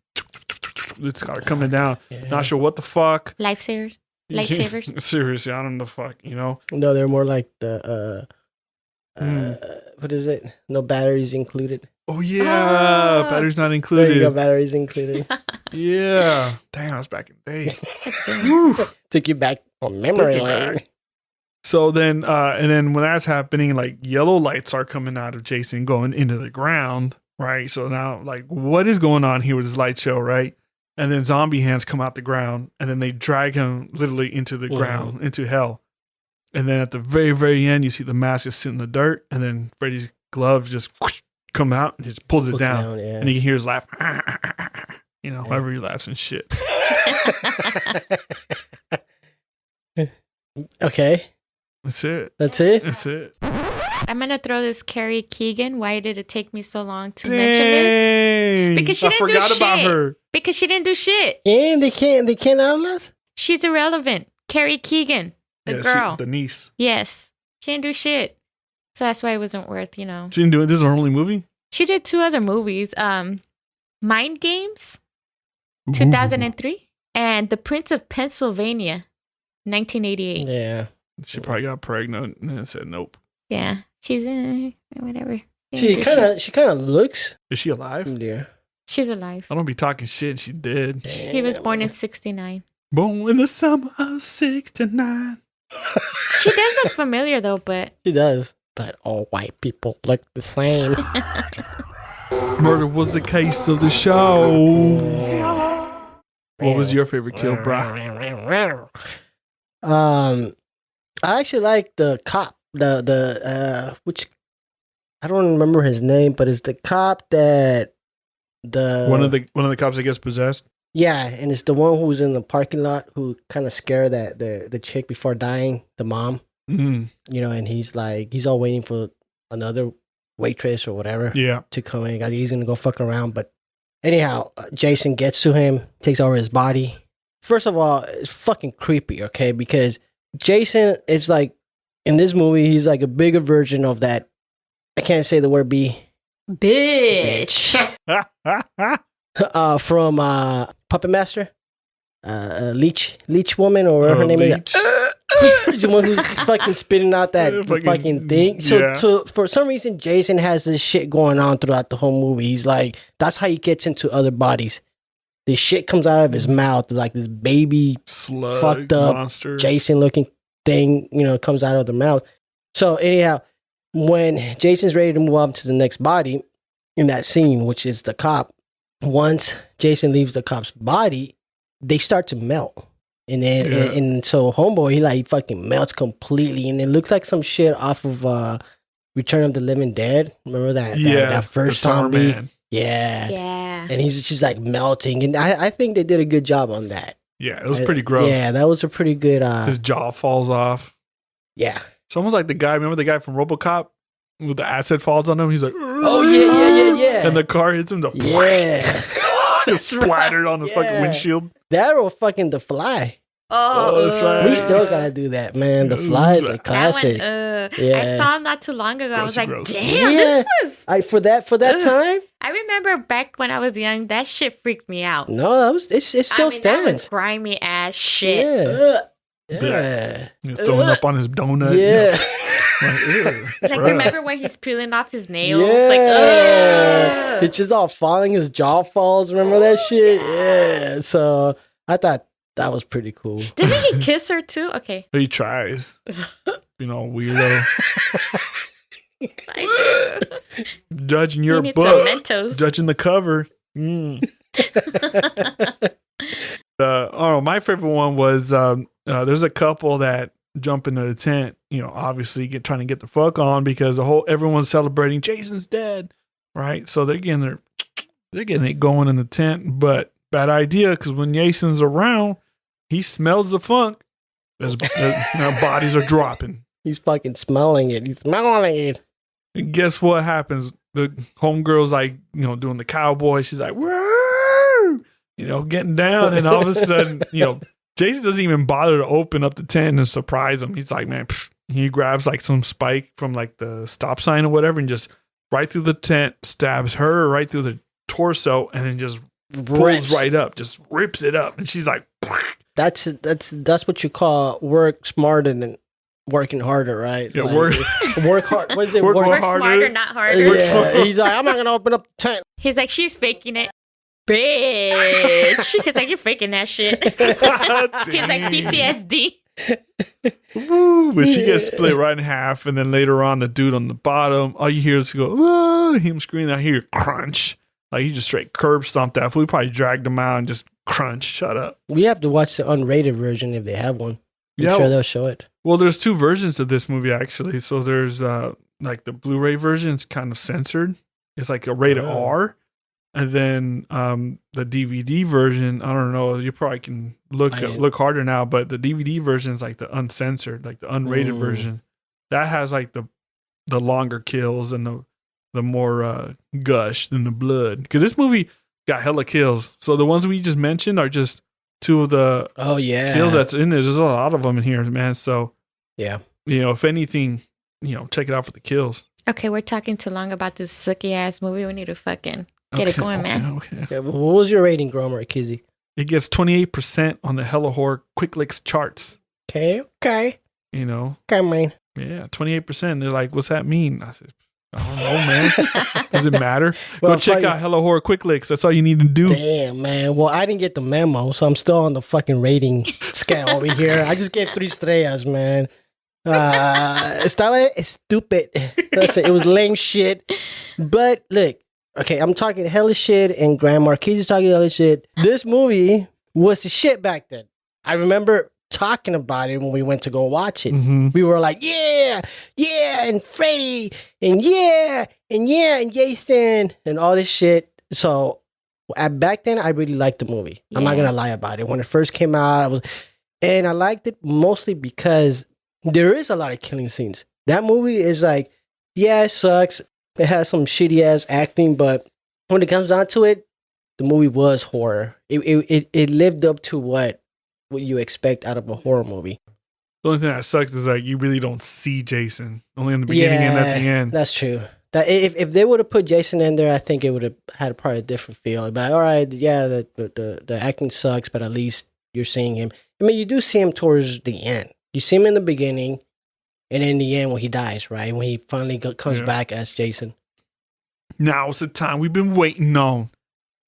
It's coming down. Yeah. Not sure what the fuck. Lightsabers. Seriously, I don't know the fuck, you know? No, they're more like the, what is it? No batteries included. Oh, yeah. Batteries not included. There you go, batteries included. Yeah. Damn, that was back in the day. Took you back on memory lane. So then, and then when that's happening, like yellow lights are coming out of Jason going into the ground, right? So now, like, what is going on here with this light show, right? And then zombie hands come out the ground, and then they drag him literally into the ground, into hell. And then at the very, very end, you see the mask just sit in the dirt, and then Freddy's gloves just whoosh, come out and just pulls it down. And you can hear his laugh. You know, however he laughs and shit. Okay. That's it. That's it? That's it. I'm going to throw this Carrie Keegan. Why did it take me so long to mention this? Because she didn't do shit. About her. Because she didn't do shit. Yeah, they can't outlast? She's irrelevant. Carrie Keegan, the girl. The niece. Yes. She didn't do shit. So that's why it wasn't worth, you know. She didn't do it. This is her only movie? She did 2 other movies. Mind Games, 2003, and The Prince of Pennsylvania, 1988. Yeah. She probably got pregnant and said nope. Yeah. She's in whatever. She kind of looks. Is she alive? Yeah. She's alive. I don't be talking shit. She did. She was born in 1969. Born in the summer of 1969. She does look familiar though, but she does. But all white people look the same. Murder was the case of the show. What was your favorite kill, bro? I actually like the cop. Which I don't remember his name, but it's the cop that one of the cops that gets possessed. Yeah, and it's the one who's in the parking lot who kind of scared the chick before dying, the mom. Mm. You know, and he's all waiting for another waitress or whatever to come in. He's gonna go fuck around, but anyhow, Jason gets to him, takes over his body. First of all, it's fucking creepy, okay? Because Jason is like in this movie, he's like a bigger version of that. I can't say the word B. Bitch. From Puppet Master, Leech woman, or whatever her name is. The one who's fucking spitting out that fucking thing. So for some reason, Jason has this shit going on throughout the whole movie. He's like, that's how he gets into other bodies. This shit comes out of his mouth. It's like this baby, slug, fucked up, monster. Jason looking thing, comes out of the mouth. So anyhow, when Jason's ready to move on to the next body in that scene, which is the cop, once Jason leaves the cop's body, they start to melt. And then, and so homeboy, he fucking melts completely. And it looks like some shit off of Return of the Living Dead. Remember that first zombie? Man. Yeah. And he's just like melting. And I think they did a good job on that. Yeah, it was pretty gross. Yeah, that was a pretty good. His jaw falls off. Yeah. It's almost like the guy, remember the guy from RoboCop? With the acid falls on him, he's like, oh, yeah. And the car hits him. Yeah. Just splattered on the fucking windshield. That or fucking The Fly. Oh, that's right. We still gotta do that, man. The Fly is a classic. I saw him not too long ago. I was like, gross. damn, this was. For that time. I remember back when I was young, that shit freaked me out. No, it still That stands. was grimy ass shit. Yeah. He's throwing up on his donut. Yeah. Like, remember when he's peeling off his nails? Yeah. Like, ugh. It's just all falling. His jaw falls. Remember that shit? Yeah. So I thought that was pretty cool. Doesn't he kiss her too? Okay. He tries. Weirdo. I do. Judging your He needs book. some Mentos. Judging the cover. My favorite one was there's a couple that jump into the tent, obviously trying to get the fuck on because everyone's celebrating Jason's dead, right? So they're getting it going in the tent, but bad idea because when Jason's around, he smells the funk. Bodies are dropping. He's fucking smelling it. He's smelling it. And guess what happens? The homegirl's like, doing the cowboy. She's like, woo! Getting down, and all of a sudden, Jason doesn't even bother to open up the tent and surprise him. He's like, man, he grabs like some spike from like the stop sign or whatever and just right through the tent, stabs her right through the torso, and then just pulls right up, just rips it up. And she's like, that's what you call work smarter than working harder, right? Yeah, like, work hard. What is it? Work smarter, not harder. Yeah. He's like, I'm not gonna open up the tent. He's like, she's faking it. Bitch. He's like, you're faking that shit. He's like, PTSD. But she gets split right in half, and then later on, the dude on the bottom, all you hear is go, him screaming. I hear crunch. Like he just straight curb stomped that fool. We probably dragged him out and just crunch. Shut up. We have to watch the unrated version if they have one. I'm sure they'll show it. Well, there's two versions of this movie actually. So there's like the Blu-ray version is kind of censored. It's like a rated R. And then the DVD version, I don't know, you probably can look harder now, but the DVD version is like the uncensored, like the unrated version. That has like the longer kills and the more gush than the blood. Because this movie got hella kills. So the ones we just mentioned are just two of the kills that's in there. There's a lot of them in here, man. So yeah, if anything, check it out for the kills. Okay, we're talking too long about this sucky ass movie. We need to fucking get it going, man. Okay. What was your rating, Gromer Kizzy? It gets 28% on the Hella Horror Quick Licks charts. Okay. Okay, man. Yeah, 28%. They're like, what's that mean? I said, I don't know, man. Does it matter? Go check out Hella Horror Quick Licks. That's all you need to do. Damn, man. Well, I didn't get the memo, so I'm still on the fucking rating scale over here. I just gave 3 estrellas, man. Estaba stupid. That's it. It was lame shit. But look, okay, I'm talking hella shit, and Grand Marquis is talking hella shit. This movie was the shit back then. I remember talking about it when we went to go watch it. Mm-hmm. We were like, yeah, and Freddy, and Jason, and all this shit. So back then, I really liked the movie. Yeah. I'm not gonna lie about it. When it first came out, I liked it mostly because there is a lot of killing scenes. That movie is like, yeah, it sucks. It has some shitty ass acting, but when it comes down to it, the movie was horror. It lived up to what you expect out of a horror movie. The only thing that sucks is like you really don't see Jason. Only in the beginning and at the end. That's true. That if they would have put Jason in there, I think it would have had probably a different feel. But all right, yeah, the acting sucks, but at least you're seeing him. I mean, you do see him towards the end. You see him in the beginning, and in the end when he dies, right? When he finally comes back as Jason. Now it's the time we've been waiting on.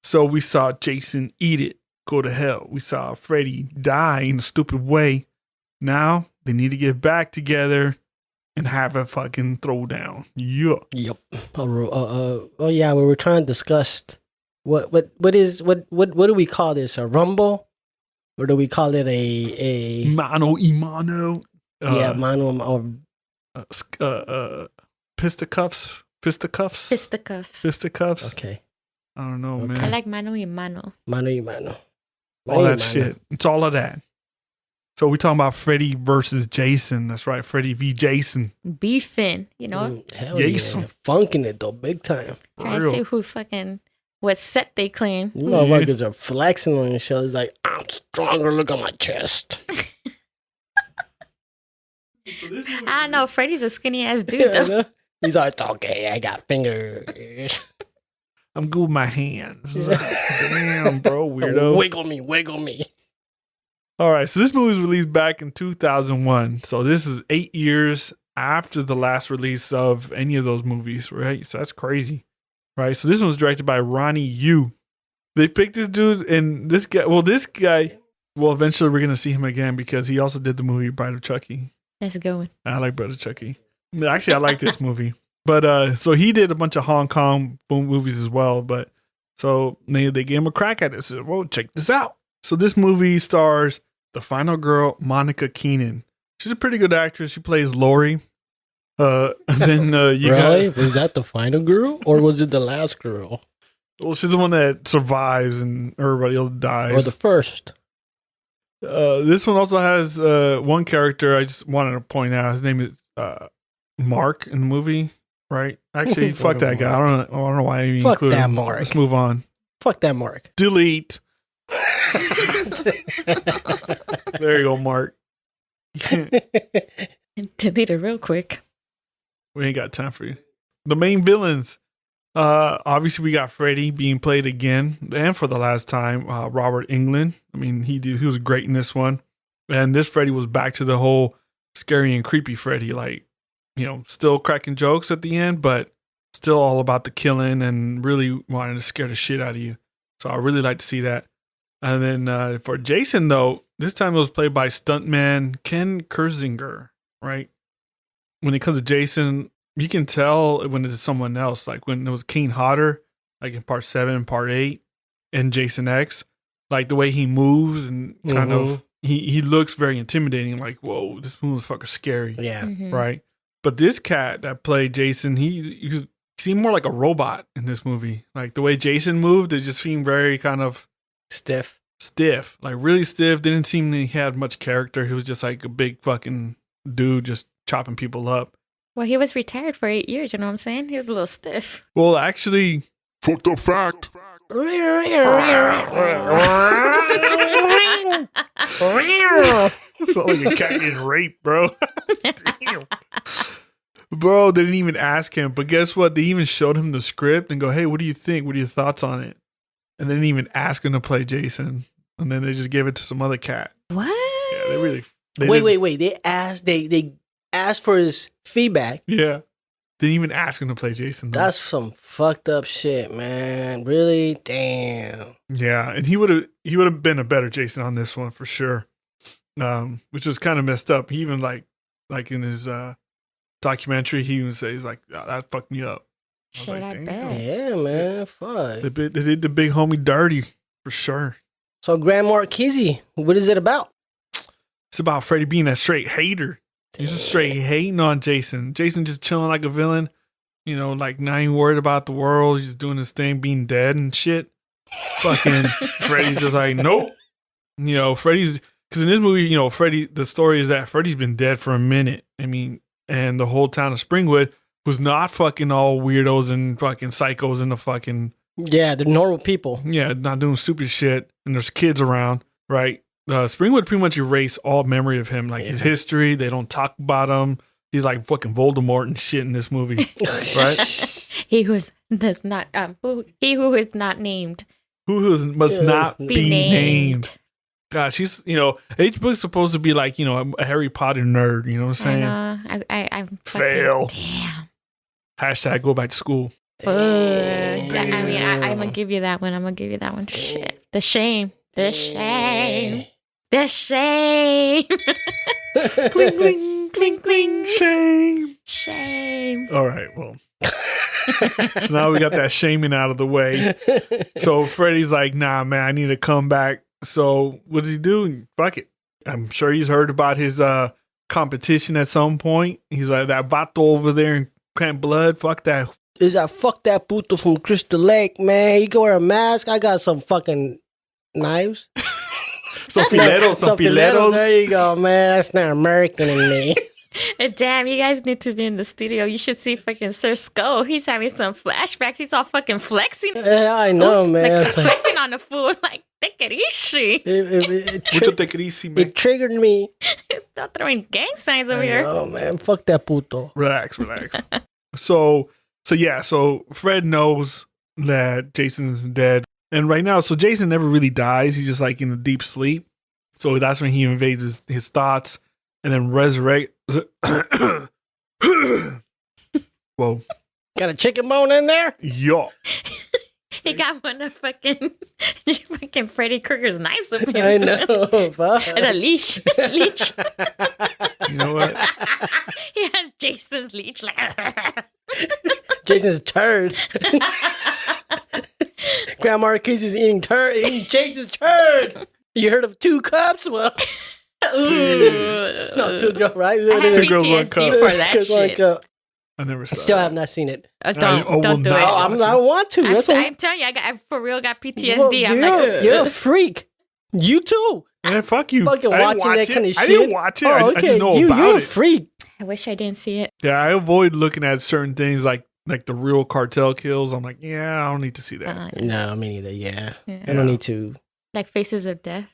So we saw Jason eat it, go to hell. We saw Freddy die in a stupid way. Now they need to get back together and have a fucking throwdown. Yeah. Yep. Oh yeah, we were trying to discuss what do we call this? A rumble, or do we call it a mano y mano? Mano or fisticuffs. Fisticuffs. Okay. I don't know, man. I like mano y mano. Mano y mano. All that shit. It's all of that. So we're talking about Freddy versus Jason. That's right. Freddy v. Jason. Beefing, you know? Hell Jason. yeah. Funking it though, big time. Trying to see what set they clean. You motherfuckers are flexing on your shoulders like, I'm stronger, look at my chest. I know, Freddy's a skinny ass dude though. He's like, okay, I got fingers. I'm good with my hands. Damn, bro, weirdo. Wiggle me. All right, so this movie was released back in 2001. So this is 8 years after the last release of any of those movies, right? So that's crazy, right? So this one was directed by Ronnie Yu. They picked this dude, and this guy, eventually we're going to see him again because he also did the movie Bride of Chucky. That's a good one. I like Bride of Chucky. Actually, I like this movie. But so he did a bunch of Hong Kong movies as well. But so they gave him a crack at it. Said, well, check this out. So this movie stars the final girl, Monica Keenan. She's a pretty good actress. She plays Lori. Then you really? Was that the final girl, or was it the last girl? Well, she's the one that survives and everybody else dies. Or the first. This one also has one character I just wanted to point out. His name is Mark in the movie, right? Actually, fuck that guy. I don't know why I even included him. Mark. Let's move on. Fuck that Mark. Delete. There you go, Mark. Delete it real quick. We ain't got time for you. The main villains. Obviously we got Freddy being played again and for the last time, Robert Englund. I mean, he was great in this one. And this Freddy was back to the whole scary and creepy Freddy, like, you know, still cracking jokes at the end, but still all about the killing and really wanting to scare the shit out of you. So I really like to see that. And then for Jason, though, this time it was played by stuntman Ken Kersinger, right? When it comes to Jason, you can tell when it's someone else. Like when it was Kane Hodder, like in part 7, part 8, and Jason X, like the way he moves and kind of, he looks very intimidating. Like, whoa, this motherfucker's scary. Yeah. Right? But this cat that played Jason, he seemed more like a robot in this movie. Like the way Jason moved, it just seemed very kind of stiff, like really stiff. Didn't seem he had much character. He was just like a big fucking dude just chopping people up. Well, he was retired for 8 years, you know what I'm saying? He was a little stiff. Well, actually, fuck the fact. It's like a cat getting raped, bro. Damn. Bro, they didn't even ask him. But guess what? They even showed him the script and go, hey, what do you think? What are your thoughts on it? And they didn't even ask him to play Jason. And then they just gave it to some other cat. What? Yeah, they really... Wait. They asked for his feedback. Yeah. Didn't even ask him to play Jason, though. That's some fucked up shit, man. Really? Damn. Yeah, and he would have been a better Jason on this one for sure. Which was kind of messed up. He even like in his documentary, he even says like, oh, that fucked me up. Shit, I Damn. bet. Yeah, man. Fuck. They did the big homie dirty for sure. So, Grand Marquise, what is it about? It's about Freddy being a straight hater. He's just straight hating on Jason. Jason just chilling like a villain, you know, like not even worried about the world. He's doing his thing, being dead and shit. Fucking Freddy's just like, nope. You know, because in this movie, you know, the story is that Freddy's been dead for a minute. I mean, and the whole town of Springwood was not fucking all weirdos and fucking psychos in the fucking... Yeah, they're normal people. Yeah, not doing stupid shit. And there's kids around, right? Springwood pretty much erased all memory of him, like his history. They don't talk about him. He's like fucking Voldemort and shit in this movie, right? He who is not named. Who must not be named. Gosh, he's H book's supposed to be like a Harry Potter nerd. You know what I'm saying? I'm fail. Damn. Hashtag go back to school. I'm gonna give you that one. Shit. The shame. Cling, cling, cling, cling. Shame. All right, well. So now we got that shaming out of the way. So Freddy's like, nah, man, I need to come back. So what does he do? Fuck it. I'm sure he's heard about his competition at some point. He's like, that vato over there in Camp Blood, fuck that. Is that fuck that puto from Crystal Lake, man? You can wear a mask. I got some fucking knives. Some filetos. There you go, man. That's not American in me. Damn, you guys need to be in the studio. You should see fucking Sir Skull. He's having some flashbacks. He's all fucking flexing. Yeah, I know, man. Like flexing on the fool. Like, take it easy. It triggered me. Stop throwing gang signs over here. Oh, man. Fuck that puto. Relax. So Fred knows that Jason's dead. And right now, so Jason never really dies. He's just like in a deep sleep. So that's when he invades his thoughts and then resurrect. Whoa. Got a chicken bone in there? Yo. He got one of fucking Freddy Krueger's knives up here. I know. Fuck. And a leash. You know what? He has Jason's leash. Like Jason's turd. Grandma Casey's eating Jason's turd. You heard of 2 cups? Well, no, 2 girls, right? I have 2 girls, 1 cup. for that shit. I never saw Still that. have not seen it. Don't do it. I don't want to. I'm telling you, I for real got PTSD. Well, you're a freak. You too. Man, fuck you. Fucking watching that kind of shit. I didn't watch it. Oh, okay. I just know about you're it. a freak. I wish I didn't see it. Yeah, I avoid looking at certain things like the real cartel kills. I'm like, yeah, I don't need to see that. No, me neither. Yeah. Yeah. I don't need to. Like Faces of Death.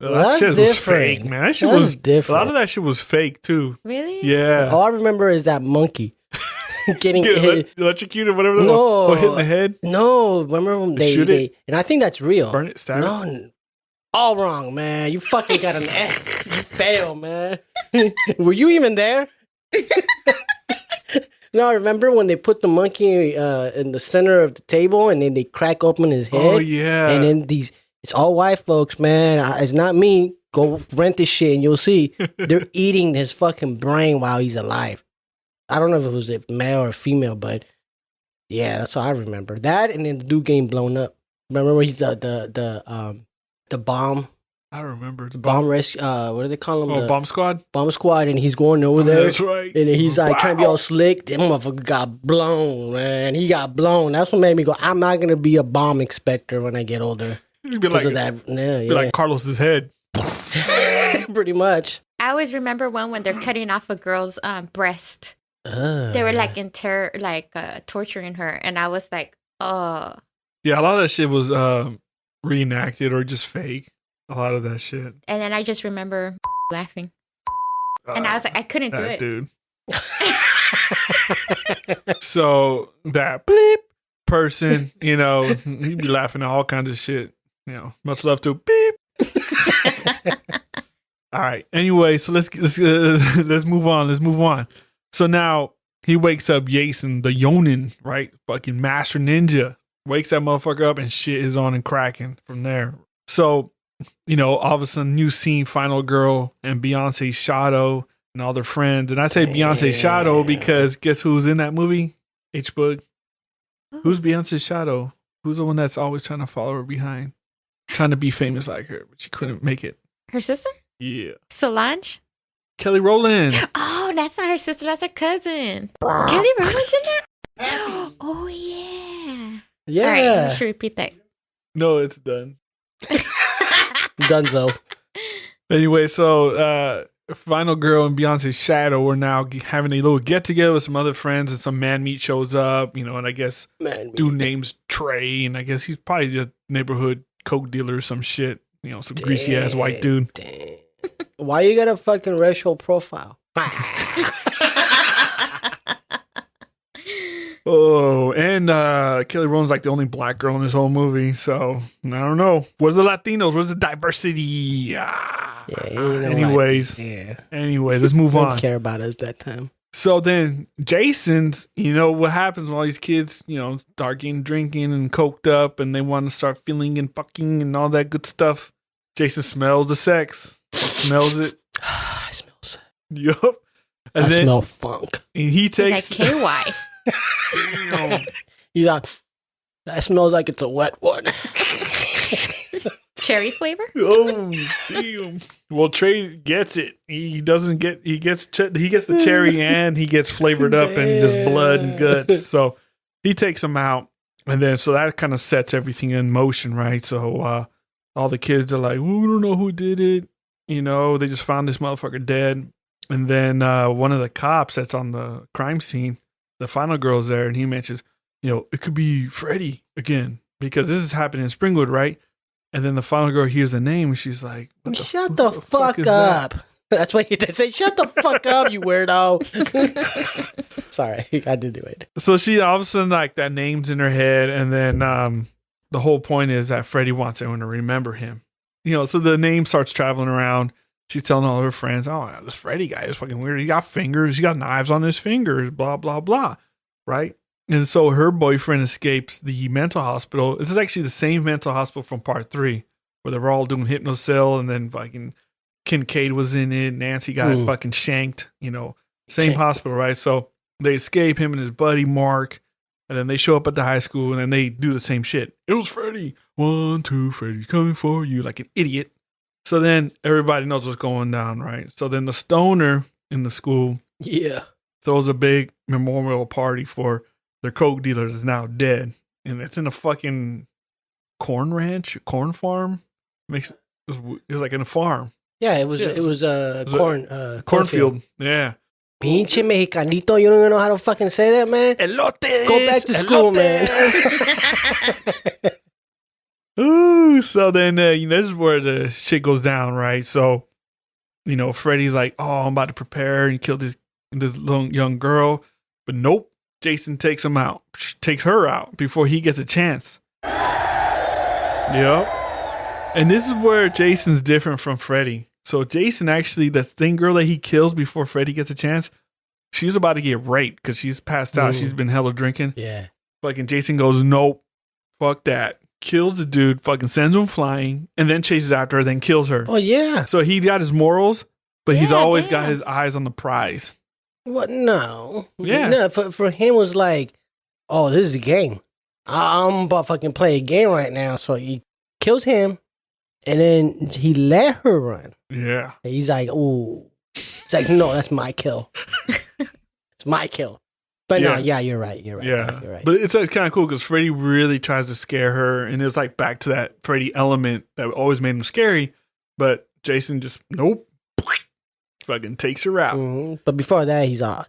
Well, that shit was fake, man. That shit was different. A lot of that shit was fake too. Really? Yeah. All I remember is that monkey getting hit. Electrocuted, whatever. No, hit in the head. No, remember when they and I think that's real. Burn it, stab it. No, all wrong, man. You fucking got an F. You fail, man. Were you even there? No, I remember when they put the monkey in the center of the table and then they crack open his head. Oh yeah. And then it's all white folks, man. It's not me. Go rent this shit and you'll see. They're eating his fucking brain while he's alive. I don't know if it was a male or female, but yeah, that's all I remember. That and then the dude getting blown up. Remember he's the bomb. I don't remember the bomb rescue. What do they call him? Oh, bomb squad. Bomb squad, and he's going over there. That's right. And he's like trying to be all slick. That motherfucker got blown, man. He got blown. That's what made me go. I'm not gonna be a bomb inspector when I get older. Because of that. Yeah, be like Carlos's head. Pretty much. I always remember when they're cutting off a girl's breast. They were like torturing her, and I was like, oh. Yeah, a lot of that shit was reenacted or just fake. A lot of that shit. And then I just remember laughing, and I was like, I couldn't do it, dude. So that bleep person, he'd be laughing at all kinds of shit. Much love to beep. All right. Anyway, so let's move on. Let's move on. So now he wakes up Jason, the Yonin, right? Fucking master ninja. Wakes that motherfucker up and shit is on and cracking from there. So, all of a sudden, new scene, Final Girl and Beyonce's Shadow and all their friends. And I say Beyonce's Shadow because guess who's in that movie? H-Bug. Who's Beyonce's Shadow? Who's the one that's always trying to follow her behind? Trying to be famous like her, but she couldn't make it. Her sister? Yeah. Solange? Kelly Rowland. Oh, that's not her sister. That's her cousin. Kelly Rowland's in there? Oh, yeah. Yeah. All right, you should repeat that. No, it's done. Dunzo. Anyway, so Final Girl and Beyonce's Shadow are now having a little get together with some other friends, and some man meat shows up, and I guess dude name's Trey, and I guess he's probably just neighborhood coke dealer or some shit, some greasy ass white dude. Damn. Why you got a fucking racial profile? Oh, and Kelly Rowland's like the only black girl in this whole movie, so I don't know. Where's the Latinos? Where's the diversity? Anyways, anyway, let's move on. Don't care about us that time. So then Jason's, what happens when all these kids, start getting drinking and coked up and they want to start feeling and fucking and all that good stuff. Jason smells the sex. Smells it. I smell sex. Yup. And I then smell funk. And he takes He's like KY. He's like, that smells like it's a wet one. Cherry flavor? Oh, damn. Well, Trey gets it. He gets the cherry and he gets flavored up and just blood and guts. So he takes him out. And then, so that kind of sets everything in motion, right? So all the kids are like, we don't know who did it. They just found this motherfucker dead. And then one of the cops that's on the crime scene, the final girl's there, and he mentions, it could be Freddie again, because this is happening in Springwood, right? And then the final girl hears the name, and she's like, Shut the fuck up. That's what he did say. Shut the fuck up, you weirdo. Sorry, I did do it. So she all of a sudden, like, that name's in her head, and then the whole point is that Freddie wants everyone to remember him. So the name starts traveling around. She's telling all her friends, oh, this Freddie guy is fucking weird. He got fingers. He got knives on his fingers, blah, blah, blah. Right? And so her boyfriend escapes the mental hospital. This is actually the same mental hospital from part 3, where they were all doing hypnocell, and then fucking Kincaid was in it. Nancy got fucking shanked, same hospital, right? So they escape, him and his buddy, Mark, and then they show up at the high school, and then they do the same shit. It was Freddie. 1, 2, Freddie's coming for you, like an idiot. So then everybody knows what's going down, right? So then the stoner in the school throws a big memorial party for their coke dealer that's now dead. And it's in a fucking corn farm. It was like in a farm. Yeah, it was a cornfield. Yeah. Pinche Mexicanito, you don't even know how to fucking say that, man? Elotes! Go back to school, man. Ooh, so then this is where the shit goes down, right? So, Freddie's like, oh, I'm about to prepare and kill this little young girl. But nope, Jason takes her out before he gets a chance. Yep. And this is where Jason's different from Freddie. So Jason actually, that same girl that he kills before Freddie gets a chance, she's about to get raped because she's passed out. She's been hella drinking. Yeah. Fucking Jason goes, nope, fuck that. Kills the dude, fucking sends him flying, and then chases after her, then kills her. Oh, yeah. So he got his morals, but he's always got his eyes on the prize. What? No. Yeah. No, for him it was like, oh, this is a game. I'm about to fucking play a game right now. So he kills him, and then he let her run. Yeah. And he's like, ooh. It's like, no, that's my kill. It's my kill. But no, yeah, you're right. You're right. But it's kind of cool because Freddie really tries to scare her, and it was like back to that Freddie element that always made him scary. But Jason just nope, fucking takes her out. Mm-hmm. But before that, he's all. I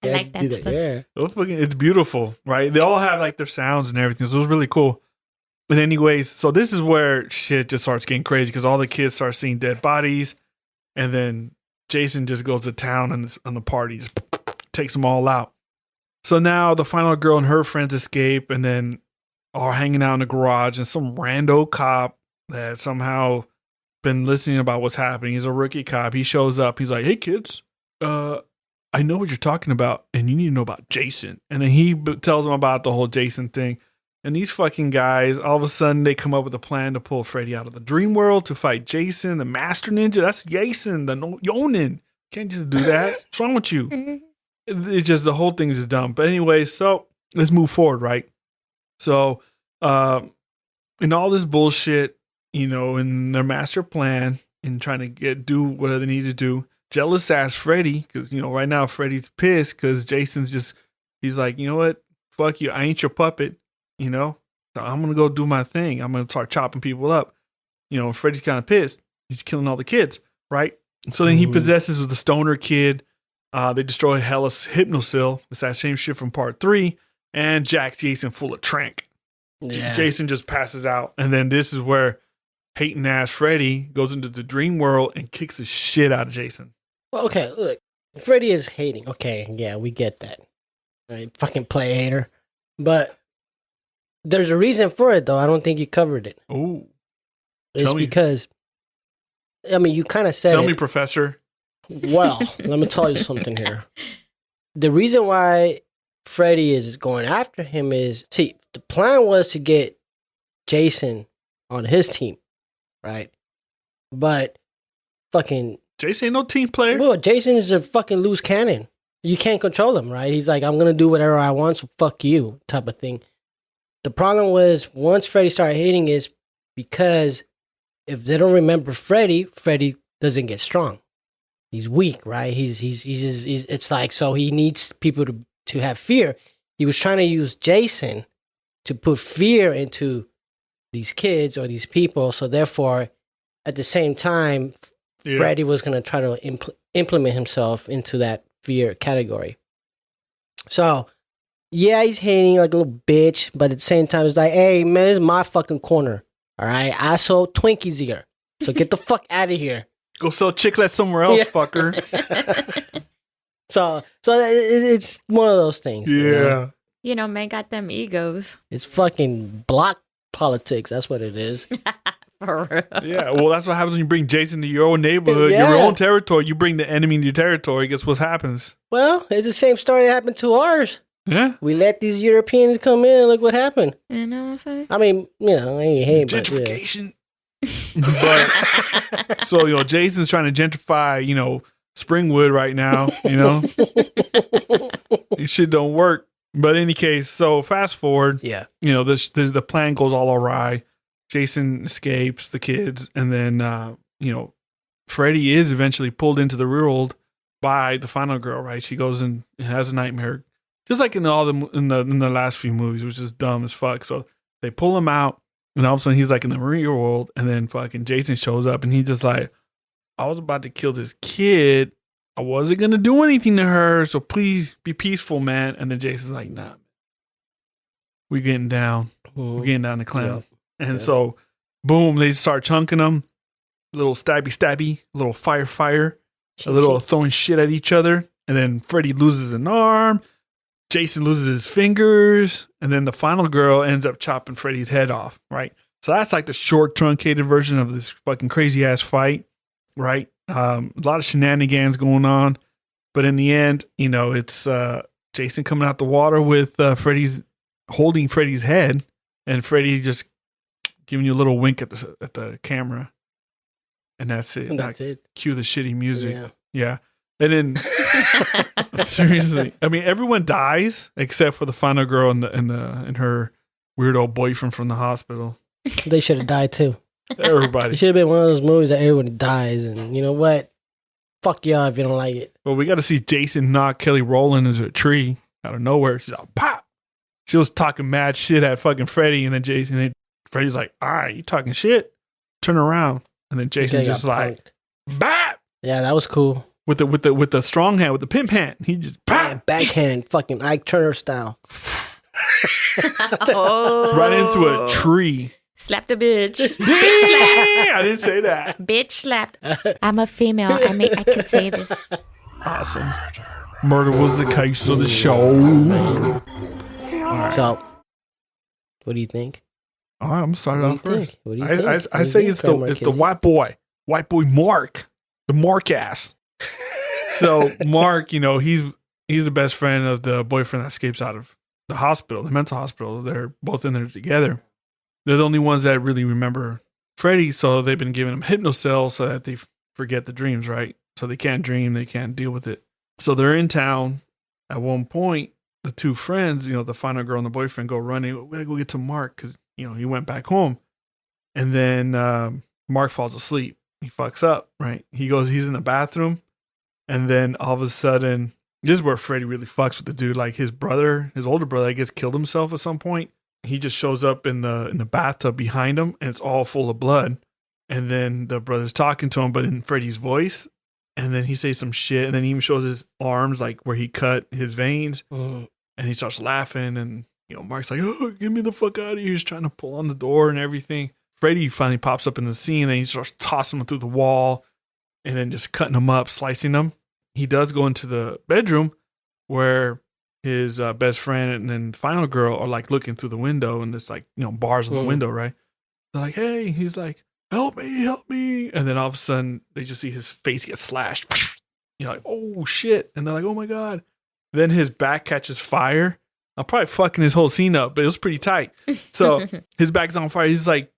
like that stuff. Yeah, it's beautiful, right? They all have like their sounds and everything, so it was really cool. But anyways, so this is where shit just starts getting crazy because all the kids start seeing dead bodies, and then Jason just goes to town on the parties, takes them all out. So now the final girl and her friends escape and then are hanging out in the garage, and some rando cop that somehow been listening about what's happening. He's a rookie cop. He shows up. He's like, hey, kids, I know what you're talking about, and you need to know about Jason. And then he tells them about the whole Jason thing. And these fucking guys, all of a sudden, they come up with a plan to pull Freddy out of the dream world to fight Jason, the master ninja. That's Jason, the Yonin. Can't just do that. What's wrong with you? It's just the whole thing is just dumb. But anyway, so let's move forward, right? So, in all this bullshit, in their master plan and trying to do what they need to do, jealous ass Freddy, because, right now Freddy's pissed because he's like, you know what? Fuck you. I ain't your puppet. So I'm going to go do my thing. I'm going to start chopping people up. Freddy's kind of pissed. He's killing all the kids, right? So then he possesses with the stoner kid. They destroy Hellas Hypnosil. It's that same shit from part 3. And Jack Jason full of trank. Yeah. Jason just passes out. And then this is where hating ass Freddy goes into the dream world and kicks the shit out of Jason. Well, okay, look. Freddy is hating. Okay, yeah, we get that. Right? Fucking play hater. But there's a reason for it, though. I don't think you covered it. Oh. It's because, I mean, you kind of said Tell it. me, Professor. Well, let me tell you something here. The reason why Freddy is going after him is, see, the plan was to get Jason on his team, right? But fucking, Jason ain't no team player. well, Jason is a fucking loose cannon. You can't control him, right? He's like, I'm going to do whatever I want, so fuck you, type of thing. The problem was, once Freddy started hating is because if they don't remember Freddy, Freddy doesn't get strong. He's weak, right? He's it's like, so he needs people to have fear. He was trying to use Jason to put fear into these kids or these people. So therefore, at the same time, Freddy was going to try to implement himself into that fear category. So, yeah, he's hating like a little bitch, but at the same time, it's like, hey, man, this is my fucking corner. All right? I sold Twinkies here. So get the fuck out of here. Go sell chiclets somewhere else, fucker. So it's one of those things. Yeah. You know, man got them egos. It's fucking block politics. That's what it is. For real. Yeah, well, that's what happens when you bring Jason to your own neighborhood, your Yeah. own territory. You bring the enemy into your territory. Guess what happens? Well, it's the same story that happened to ours. Yeah. We let these Europeans come in. Look what happened. You know what I'm saying? I mean, you know, I ain't hate, but yeah. Gentrification. But, so, Jason's trying to gentrify, Springwood right now, This shit don't work. But in any case, so fast forward, Yeah. the plan goes all awry. Jason escapes the kids, and then, Freddy is eventually pulled into the real world by the final girl, right? She goes and has a nightmare, just like in in the last few movies, which is dumb as fuck. So they pull him out, and all of a sudden he's like in the real world, and then fucking Jason shows up, and he just like, I was about to kill this kid. I wasn't gonna do anything to her, so please be peaceful, man. And then Jason's like, nah, we getting down. We're getting down the clown. Yeah. And so, boom, they start chunking them. A little stabby, a little fire, a little throwing shit at each other. And then Freddy loses an arm. Jason loses his fingers. And then the final girl ends up chopping Freddy's head off, right? So that's like the short, truncated version of this fucking crazy ass fight, right? A lot of shenanigans going on. But in the end, it's Jason coming out the water with holding Freddy's head. And Freddy just giving you a little wink at the camera. And that's it. And that's it. Cue the shitty music. Yeah. And then seriously, I mean, everyone dies except for the final girl and her weirdo boyfriend from the hospital. They should have died too. Everybody. It should have been one of those movies that everybody dies, and you know what? Fuck y'all if you don't like it. Well, we got to see Jason knock Kelly Rowland into a tree out of nowhere. She's like, pop. She was talking mad shit at fucking Freddy, and then Freddy's like, all right, you talking shit? Turn around. And then Jason just like, bap! Yeah, that was cool. With the strong hand, with the pimp hand. He just, bap! Backhand, fucking Ike Turner style. Oh. Right into a tree. Slap the bitch. Yeah, I didn't say that. Bitch slapped. I'm a female. I can say this. Awesome. Murder was the case of the show. So, what do you think? All right, I'm gonna start it off first. What do you think? I say it's the white boy Mark, the Mark ass. So Mark, he's the best friend of the boyfriend that escapes out of the hospital, the mental hospital. They're both in there together. They're the only ones that really remember Freddy, so they've been giving him hypnocell so that they forget the dreams, right? So they can't dream, they can't deal with it. So they're in town. At one point, the two friends, the final girl and the boyfriend, go running. We gotta go get to Mark because he went back home. And then Mark falls asleep. He fucks up, right? He's in the bathroom, and then all of a sudden, this is where Freddy really fucks with the dude. Like his older brother, I guess, killed himself at some point. He just shows up in the bathtub behind him, and it's all full of blood. And then the brother's talking to him, but in Freddy's voice. And then he says some shit, and then he even shows his arms, like where he cut his veins. And he starts laughing, and Mark's like, oh, get me the fuck out of here. He's trying to pull on the door and everything. Freddy finally pops up in the scene and he starts tossing him through the wall and then just cutting him up, slicing him. He does go into the bedroom where his best friend and then final girl are like looking through the window and there's like, bars on the window, right? They're like, hey, he's like, help me. And then all of a sudden they just see his face get slashed. You're like, oh shit. And they're like, oh my God. Then his back catches fire. I'm probably fucking his whole scene up, but it was pretty tight. So his back is on fire. He's like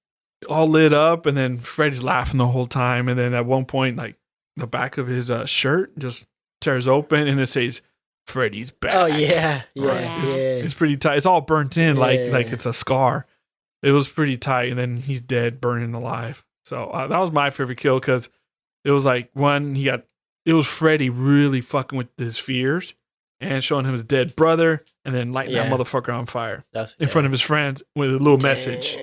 all lit up. And then Freddy's laughing the whole time. And then at one point, like the back of his shirt just tears open and it says, Freddy's back. Oh, yeah. Right. It's pretty tight. It's all burnt in like it's a scar. It was pretty tight. And then he's dead, burning alive. So that was my favorite kill because it was like it was Freddy really fucking with his fears and showing him his dead brother and then lighting that motherfucker on fire in front of his friends with a little message.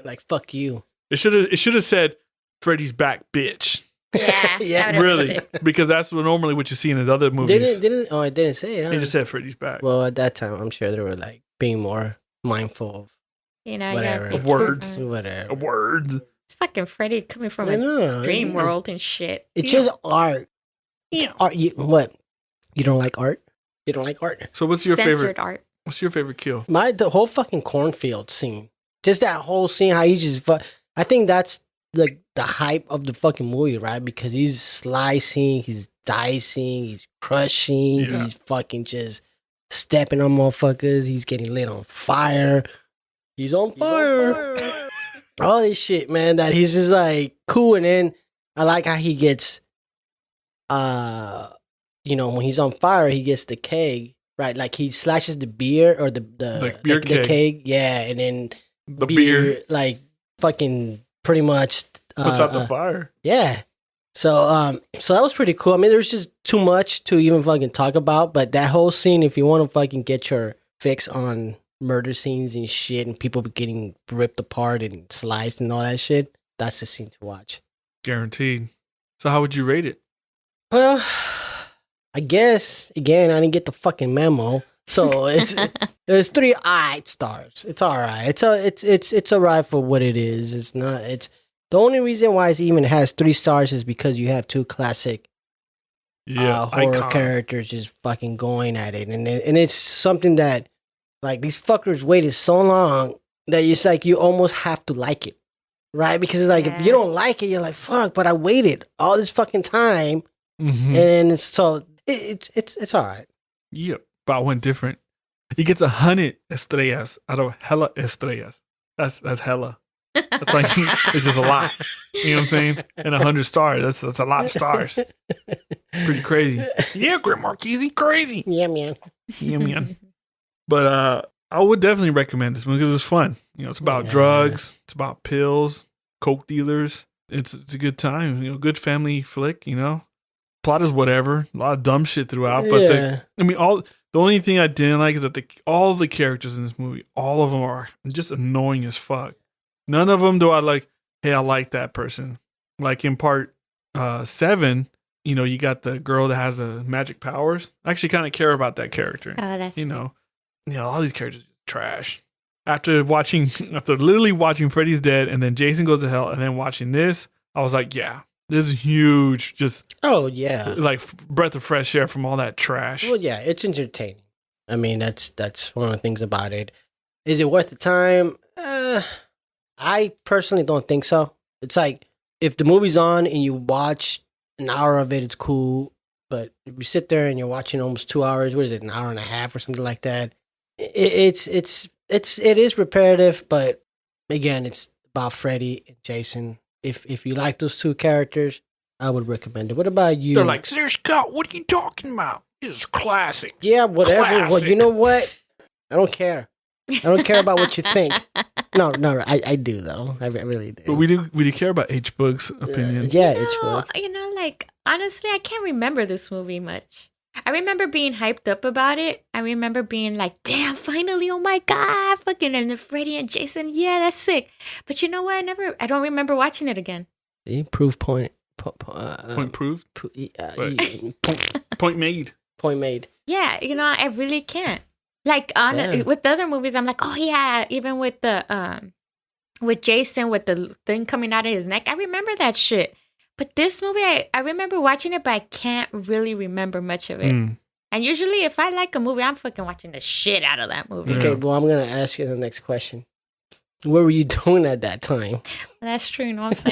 Like, fuck you. It should have said, Freddy's back, bitch. Yeah. Really. Because that's normally what you see in his other movies. It didn't say it, huh? They just said Freddy's back. Well, at that time, I'm sure they were like being more mindful of whatever. Of words. Whatever. Of words. It's fucking Freddy coming from a dream world and shit. It's just art. Yeah. Art. What? You don't like art? You don't like art? So what's your Censored favorite? art. What's your favorite kill? The whole fucking cornfield scene. Just that whole scene, how he just I think that's like the hype of the fucking movie, right? Because he's slicing, he's dicing, he's crushing, he's fucking just stepping on motherfuckers, he's getting lit on fire. He's on fire. All this shit, man, that he's just like cool. And then I like how he gets when he's on fire, he gets the keg, right? Like he slashes the beer or the beer keg. Yeah, and then the beer like fucking pretty much puts out the fire. Yeah. So that was pretty cool. I mean, there's just too much to even fucking talk about, but that whole scene, if you want to fucking get your fix on murder scenes and shit and people getting ripped apart and sliced and all that shit, that's the scene to watch. Guaranteed. So how would you rate it? Well, I guess again I didn't get the fucking memo, so it's 3 alright stars. It's alright. It's alright for what it is. It's not. It's the only reason why it even has 3 stars is because you have 2 classic horror icons. characters just fucking going at it, and it's something that like these fuckers waited so long that it's like you almost have to like it, right? Because it's like if you don't like it, you're like fuck. But I waited all this fucking time. Mm-hmm. And so it's all right. Yep, but I went different. He gets 100 estrellas out of hella estrellas. That's hella. That's like it's just a lot. You know what I'm saying? And 100 stars. That's a lot of stars. Pretty crazy. Yeah, Grant Marchese, crazy. Yeah, man. Yeah, man. But I would definitely recommend this movie because it's fun. It's about drugs. It's about pills, coke dealers. It's a good time. Good family flick. Plot is whatever. A lot of dumb shit throughout. But the only thing I didn't like is that all the characters in this movie, all of them are just annoying as fuck. None of them do I like, hey, I like that person. Like in part 7, you got the girl that has the magic powers. I actually kind of care about that character. Oh, that's all these characters are trash. After literally watching Freddy's Dead and then Jason Goes to Hell and then watching this, I was like, yeah. This is huge, just like breath of fresh air from all that trash. Well, yeah, it's entertaining. I mean, that's one of the things about it. Is it worth the time? I personally don't think so. It's like if the movie's on and you watch an hour of it, it's cool. But if you sit there and you're watching almost 2 hours, what is it, an hour and a half or something like that? It is repetitive, but again, it's about Freddy and Jason. If you like those 2 characters, I would recommend it. What about you? They're like, Sir Scott, what are you talking about? It's classic. Yeah, whatever. Classic. Well, you know what? I don't care. I don't care about what you think. No, I do though. I really do. But we do care about H Boog's opinion. Yeah, H Boog. Honestly, I can't remember this movie much. I remember being hyped up about it. I remember being like, damn, finally, oh my God, fucking, and then Freddy and Jason, yeah, that's sick. But you know what? I don't remember watching it again. Proof point. Point proved? Point made. Point made. Yeah, I really can't. Like with the other movies, I'm like, oh yeah, even with the with Jason with the thing coming out of his neck, I remember that shit. But this movie, I remember watching it, but I can't really remember much of it. And usually, if I like a movie, I'm fucking watching the shit out of that movie. Okay, well, I'm gonna ask you the next question. What were you doing at that time? That's true, you know what I'm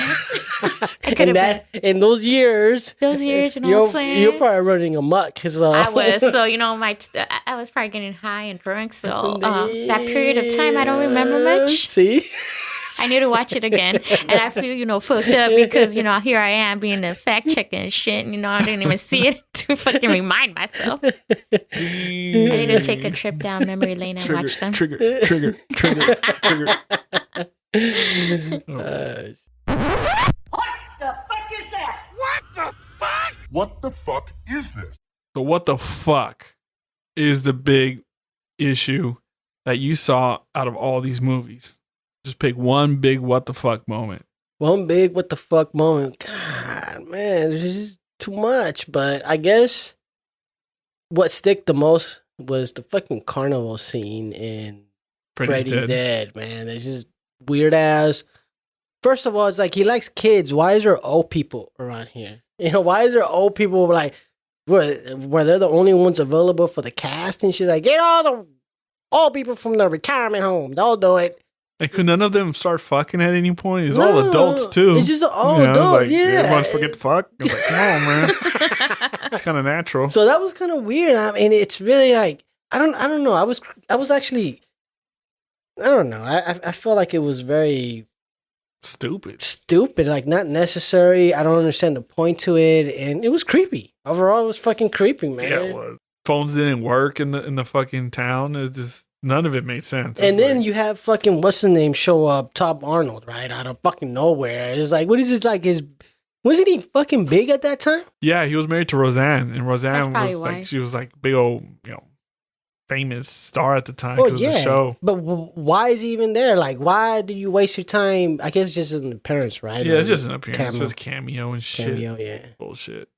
saying? In those years, you know what I'm saying? You're probably running amok. So. I was, so, you know, I was probably getting high and drunk, so that period of time, I don't remember much. See? I need to watch it again. And I feel, you know, fucked up because, you know, here I am being a fact checker and shit. And, you know, I didn't even see it to fucking remind myself. I need to take a trip down memory lane and watch them. Trigger. What the fuck is this? So what the fuck is the big issue that you saw out of all these movies? Just pick one big what the fuck moment. One big what the fuck moment. God, man, this is too much. But I guess what stick the most was the fucking carnival scene in Freddy's Dead, man. There's just weird ass. First of all, it's like he likes kids. Why is there old people around here? You know, why is there old people like were they the only ones available for the cast and shit? Like, get all the old people from the retirement home. They'll do it. And could none of them start fucking at any point? It's all adults too. It's just all adults. Like, yeah. Everyone's forget to fuck. I was like, come on, man. It's kind of natural. So that was kind of weird. I mean, it's really like I don't know. I was actually I don't know. I felt like it was very stupid. Like not necessary. I don't understand the point to it, and it was creepy. Overall, it was fucking creepy, man. Yeah, it was. Phones didn't work in the fucking town. It just none of it made sense. And then you have fucking what's the name show up, Top Arnold, right out of fucking nowhere. It's like, what is this like? Wasn't he fucking big at that time? Yeah, he was married to Roseanne, and Roseanne was why. like she was like big old, you know, famous star at the time because of the show. But why is he even there? Like, why did you waste your time? I guess it's just an appearance, right? Yeah, it's just an appearance. It's cameo and shit. Cameo, yeah. Bullshit.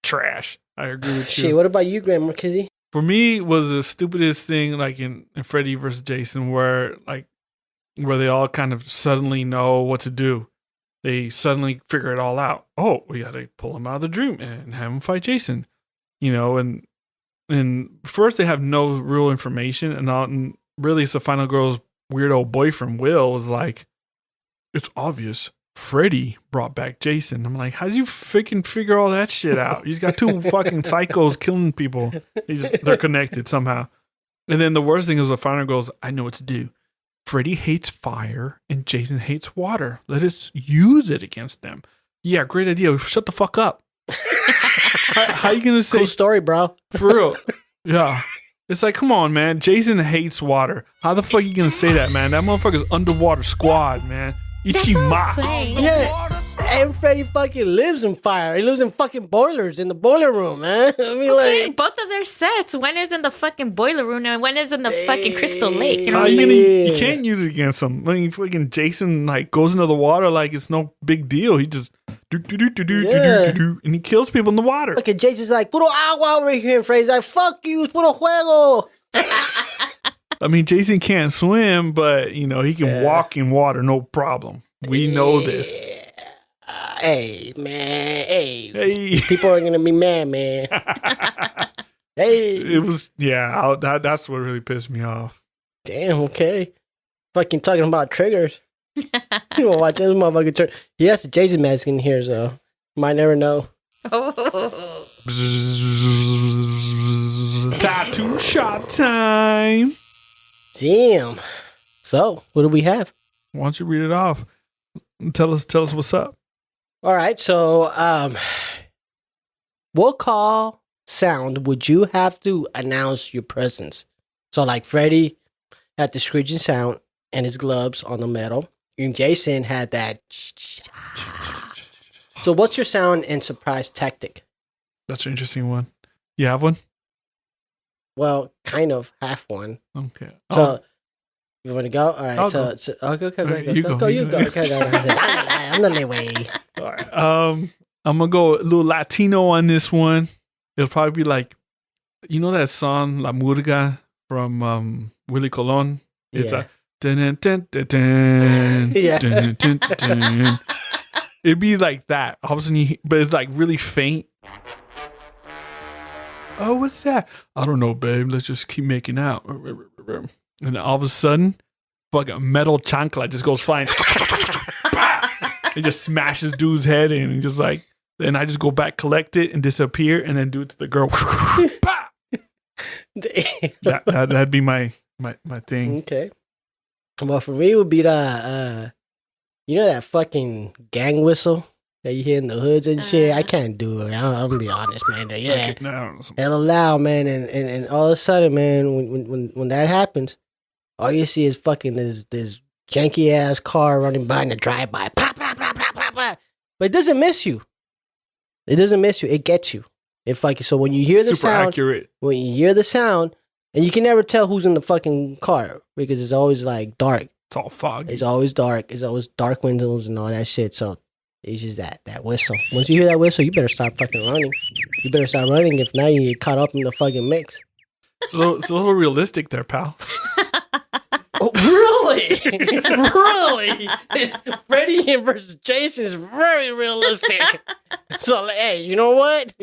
Trash. I agree with you. Shit, what about you, Grandma Kizzy? For me, it was the stupidest thing, like in Freddy vs. Jason, where they all kind of suddenly know what to do. They suddenly figure it all out. Oh, we got to pull him out of the dream and have him fight Jason. You know, and first they have no real information, and really it's the final girl's weird old boyfriend, Will, was like, it's obvious. Freddy brought back Jason. I'm like, how did you freaking figure all that shit out? He's got two fucking psychos killing people. They're connected somehow. And then the worst thing is the final goes, I know what to do. Freddy hates fire and Jason hates water. Let us use it against them. Yeah, great idea. Shut the fuck up. How you gonna say? Cool story, bro. For real. Yeah. It's like, come on, man. Jason hates water. How the fuck you gonna say that, man? That motherfucker's underwater squad, man. Ichima. Yeah. And Freddy fucking lives in fire. He lives in fucking boilers in the boiler room, man. I mean, like both of their sets. One is in the fucking boiler room and one is in the fucking Crystal Lake. You know you can't use it against him. I mean, fucking Jason like goes into the water like it's no big deal. He just and he kills people in the water. Look at Jason's like, puro agua over here, and Freddy's like, fuck you, it's puro juego. I mean, Jason can't swim, but you know he can walk in water, no problem. We know this. Hey, man. Hey. People are gonna be mad, man. Hey. It was that's what really pissed me off. Damn. Okay. Fucking talking about triggers. You wanna watch this motherfucker turn? He has the Jason mask in here, so might never know. Tattoo shot time. Damn. So, what do we have? Why don't you read it off? Tell us what's up. All right. So, what call sound would you have to announce your presence? So, like Freddy had the screeching sound and his gloves on the metal, and Jason had that. So, what's your sound and surprise tactic? That's an interesting one. You have one? Well, kind of half one. Okay. So, you want to go? All right. I'll So, go. Okay, You go. go. Okay, I'm on the way. All right. I'm gonna go a little Latino on this one. It'll probably be like, you know that song La Murga from Willie Colon. It's Yeah. a dun, dun, dun, dun, dun, Yeah. dun, dun, dun, dun. It'd be like that. All of a sudden, but it's like really faint. Oh, what's that? I don't know, babe. Let's just keep making out. And then all of a sudden, fucking metal chancla just goes flying. It just smashes dude's head in, and just like, then I just go back, collect it, and disappear, and then do it to the girl. That'd be my thing. Okay. Well, for me, it would be the, you know that fucking gang whistle that you hear in the hoods and shit? I can't do it. I'm gonna be honest, man. Yeah. Hella loud, man. And all of a sudden, man, when that happens, all you see is fucking this janky ass car running by in the drive-by. Blah, blah, blah, blah, blah, blah. But it doesn't miss you. It doesn't miss you. It gets you. It fucking, so when you hear the super sound, accurate. when you hear the sound, and you can never tell who's in the fucking car because it's always like dark. It's all foggy. It's always dark. It's always dark windows and all that shit. So it's just that whistle. Once you hear that whistle, you better start fucking running. You better start running. If not, you get caught up in the fucking mix. It's a little realistic there, pal. Oh, really? Really? Freddy versus Jason is very realistic. So, hey, you know what?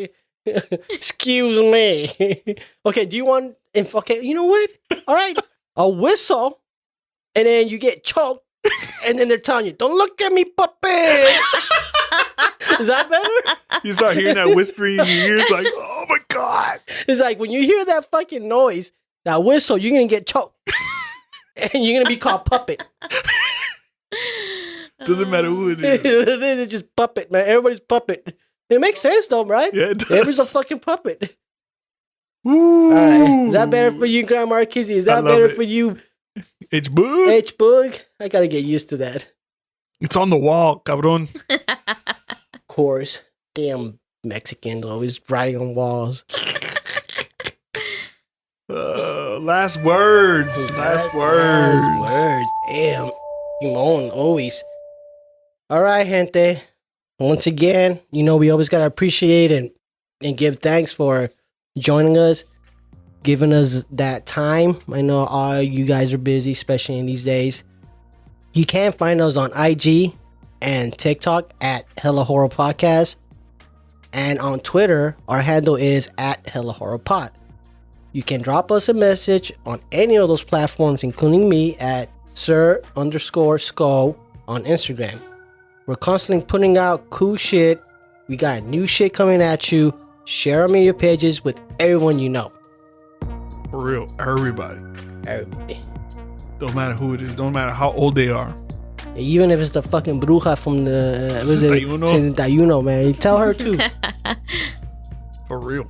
Excuse me. Okay, do you want... Okay, you know what? All right. A whistle, and then you get choked, and then they're telling you, don't look at me, puppy. Is that better? You start hearing that whispering in your ears like, oh my God. It's like when you hear that fucking noise, that whistle, you're going to get choked. And you're going to be called puppet. Doesn't matter who it is. It's just puppet, man. Everybody's puppet. It makes sense, though, right? Yeah, it does. Everybody's a fucking puppet. Ooh. All right. Is that better for you, Grandma Kizzy? Is that better for you, H-Boog? H-Boog? I got to get used to that. It's on the wall, cabron. Of course. Damn Mexicans always writing on walls. Last words. Last words. Damn. Simone, always. All right, gente. Once again, you know, we always got to appreciate and give thanks for joining us, giving us that time. I know all you guys are busy, especially in these days. You can find us on IG and TikTok at Hella Horror Podcast. And on Twitter, our handle is at Hella Horror Pod. You can drop us a message on any of those platforms, including me at Sir_Skull on Instagram. We're constantly putting out cool shit. We got new shit coming at you. Share our media pages with everyone you know. For real. Everybody. Everybody. Don't matter who it is. Don't matter how old they are. Even if it's the fucking bruja from the... 61, man. You tell her too. For real.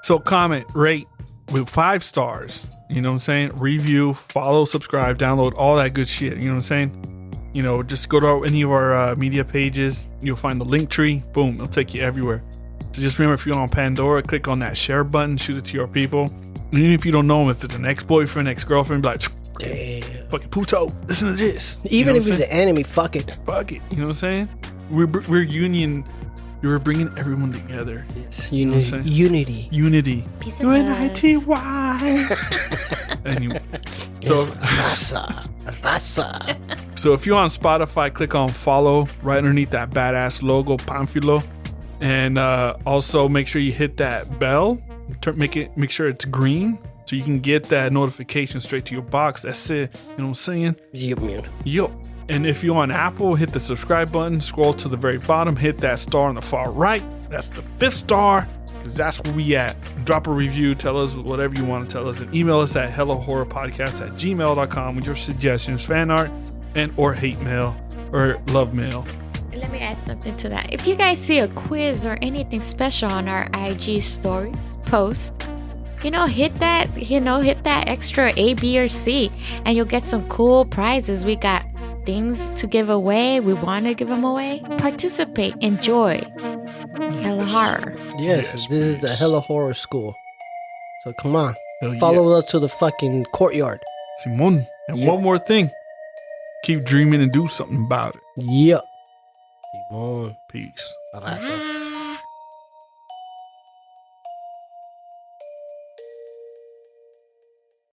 So comment, rate with 5 stars. You know what I'm saying? Review, follow, subscribe, download, all that good shit. You know what I'm saying? You know, just go to any of our media pages. You'll find the link tree. Boom. It'll take you everywhere. So just remember, if you're on Pandora, click on that share button, shoot it to your people. And even if you don't know them, if it's an ex-boyfriend, ex-girlfriend, be like, damn. Fucking puto, listen to this. Even if he's an enemy, fuck it. Fuck it. You know what I'm saying? We're union. We're bringing everyone together. Yes. You know what I'm saying? Unity. Peace and love. UNITY. Anyway. So, Raza. So if you're on Spotify, click on follow right underneath that badass logo, Pamphilo. And also make sure you hit that bell. Make sure it's green so you can get that notification straight to your box. That's it. You know what I'm saying? Yep, man. Yo. And if you're on Apple, hit the subscribe button, scroll to the very bottom, hit that star on the far right. That's the 5th star, because that's where we at. Drop a review, tell us whatever you want to tell us, and email us at hellohorrorpodcast@gmail.com with your suggestions, fan art, and or hate mail or love mail. Let me add something to that. If you guys see a quiz or anything special on our IG stories post, hit that extra A, B, or C, and you'll get some cool prizes. We got things to give away. We want to give them away. Participate. Enjoy. Hella horror. Yes, this is the Hella Horror School. So come on. Hell Follow us to the fucking courtyard. Simon. And one more thing. Keep dreaming and do something about it. Yep. Simon. Peace. Rata.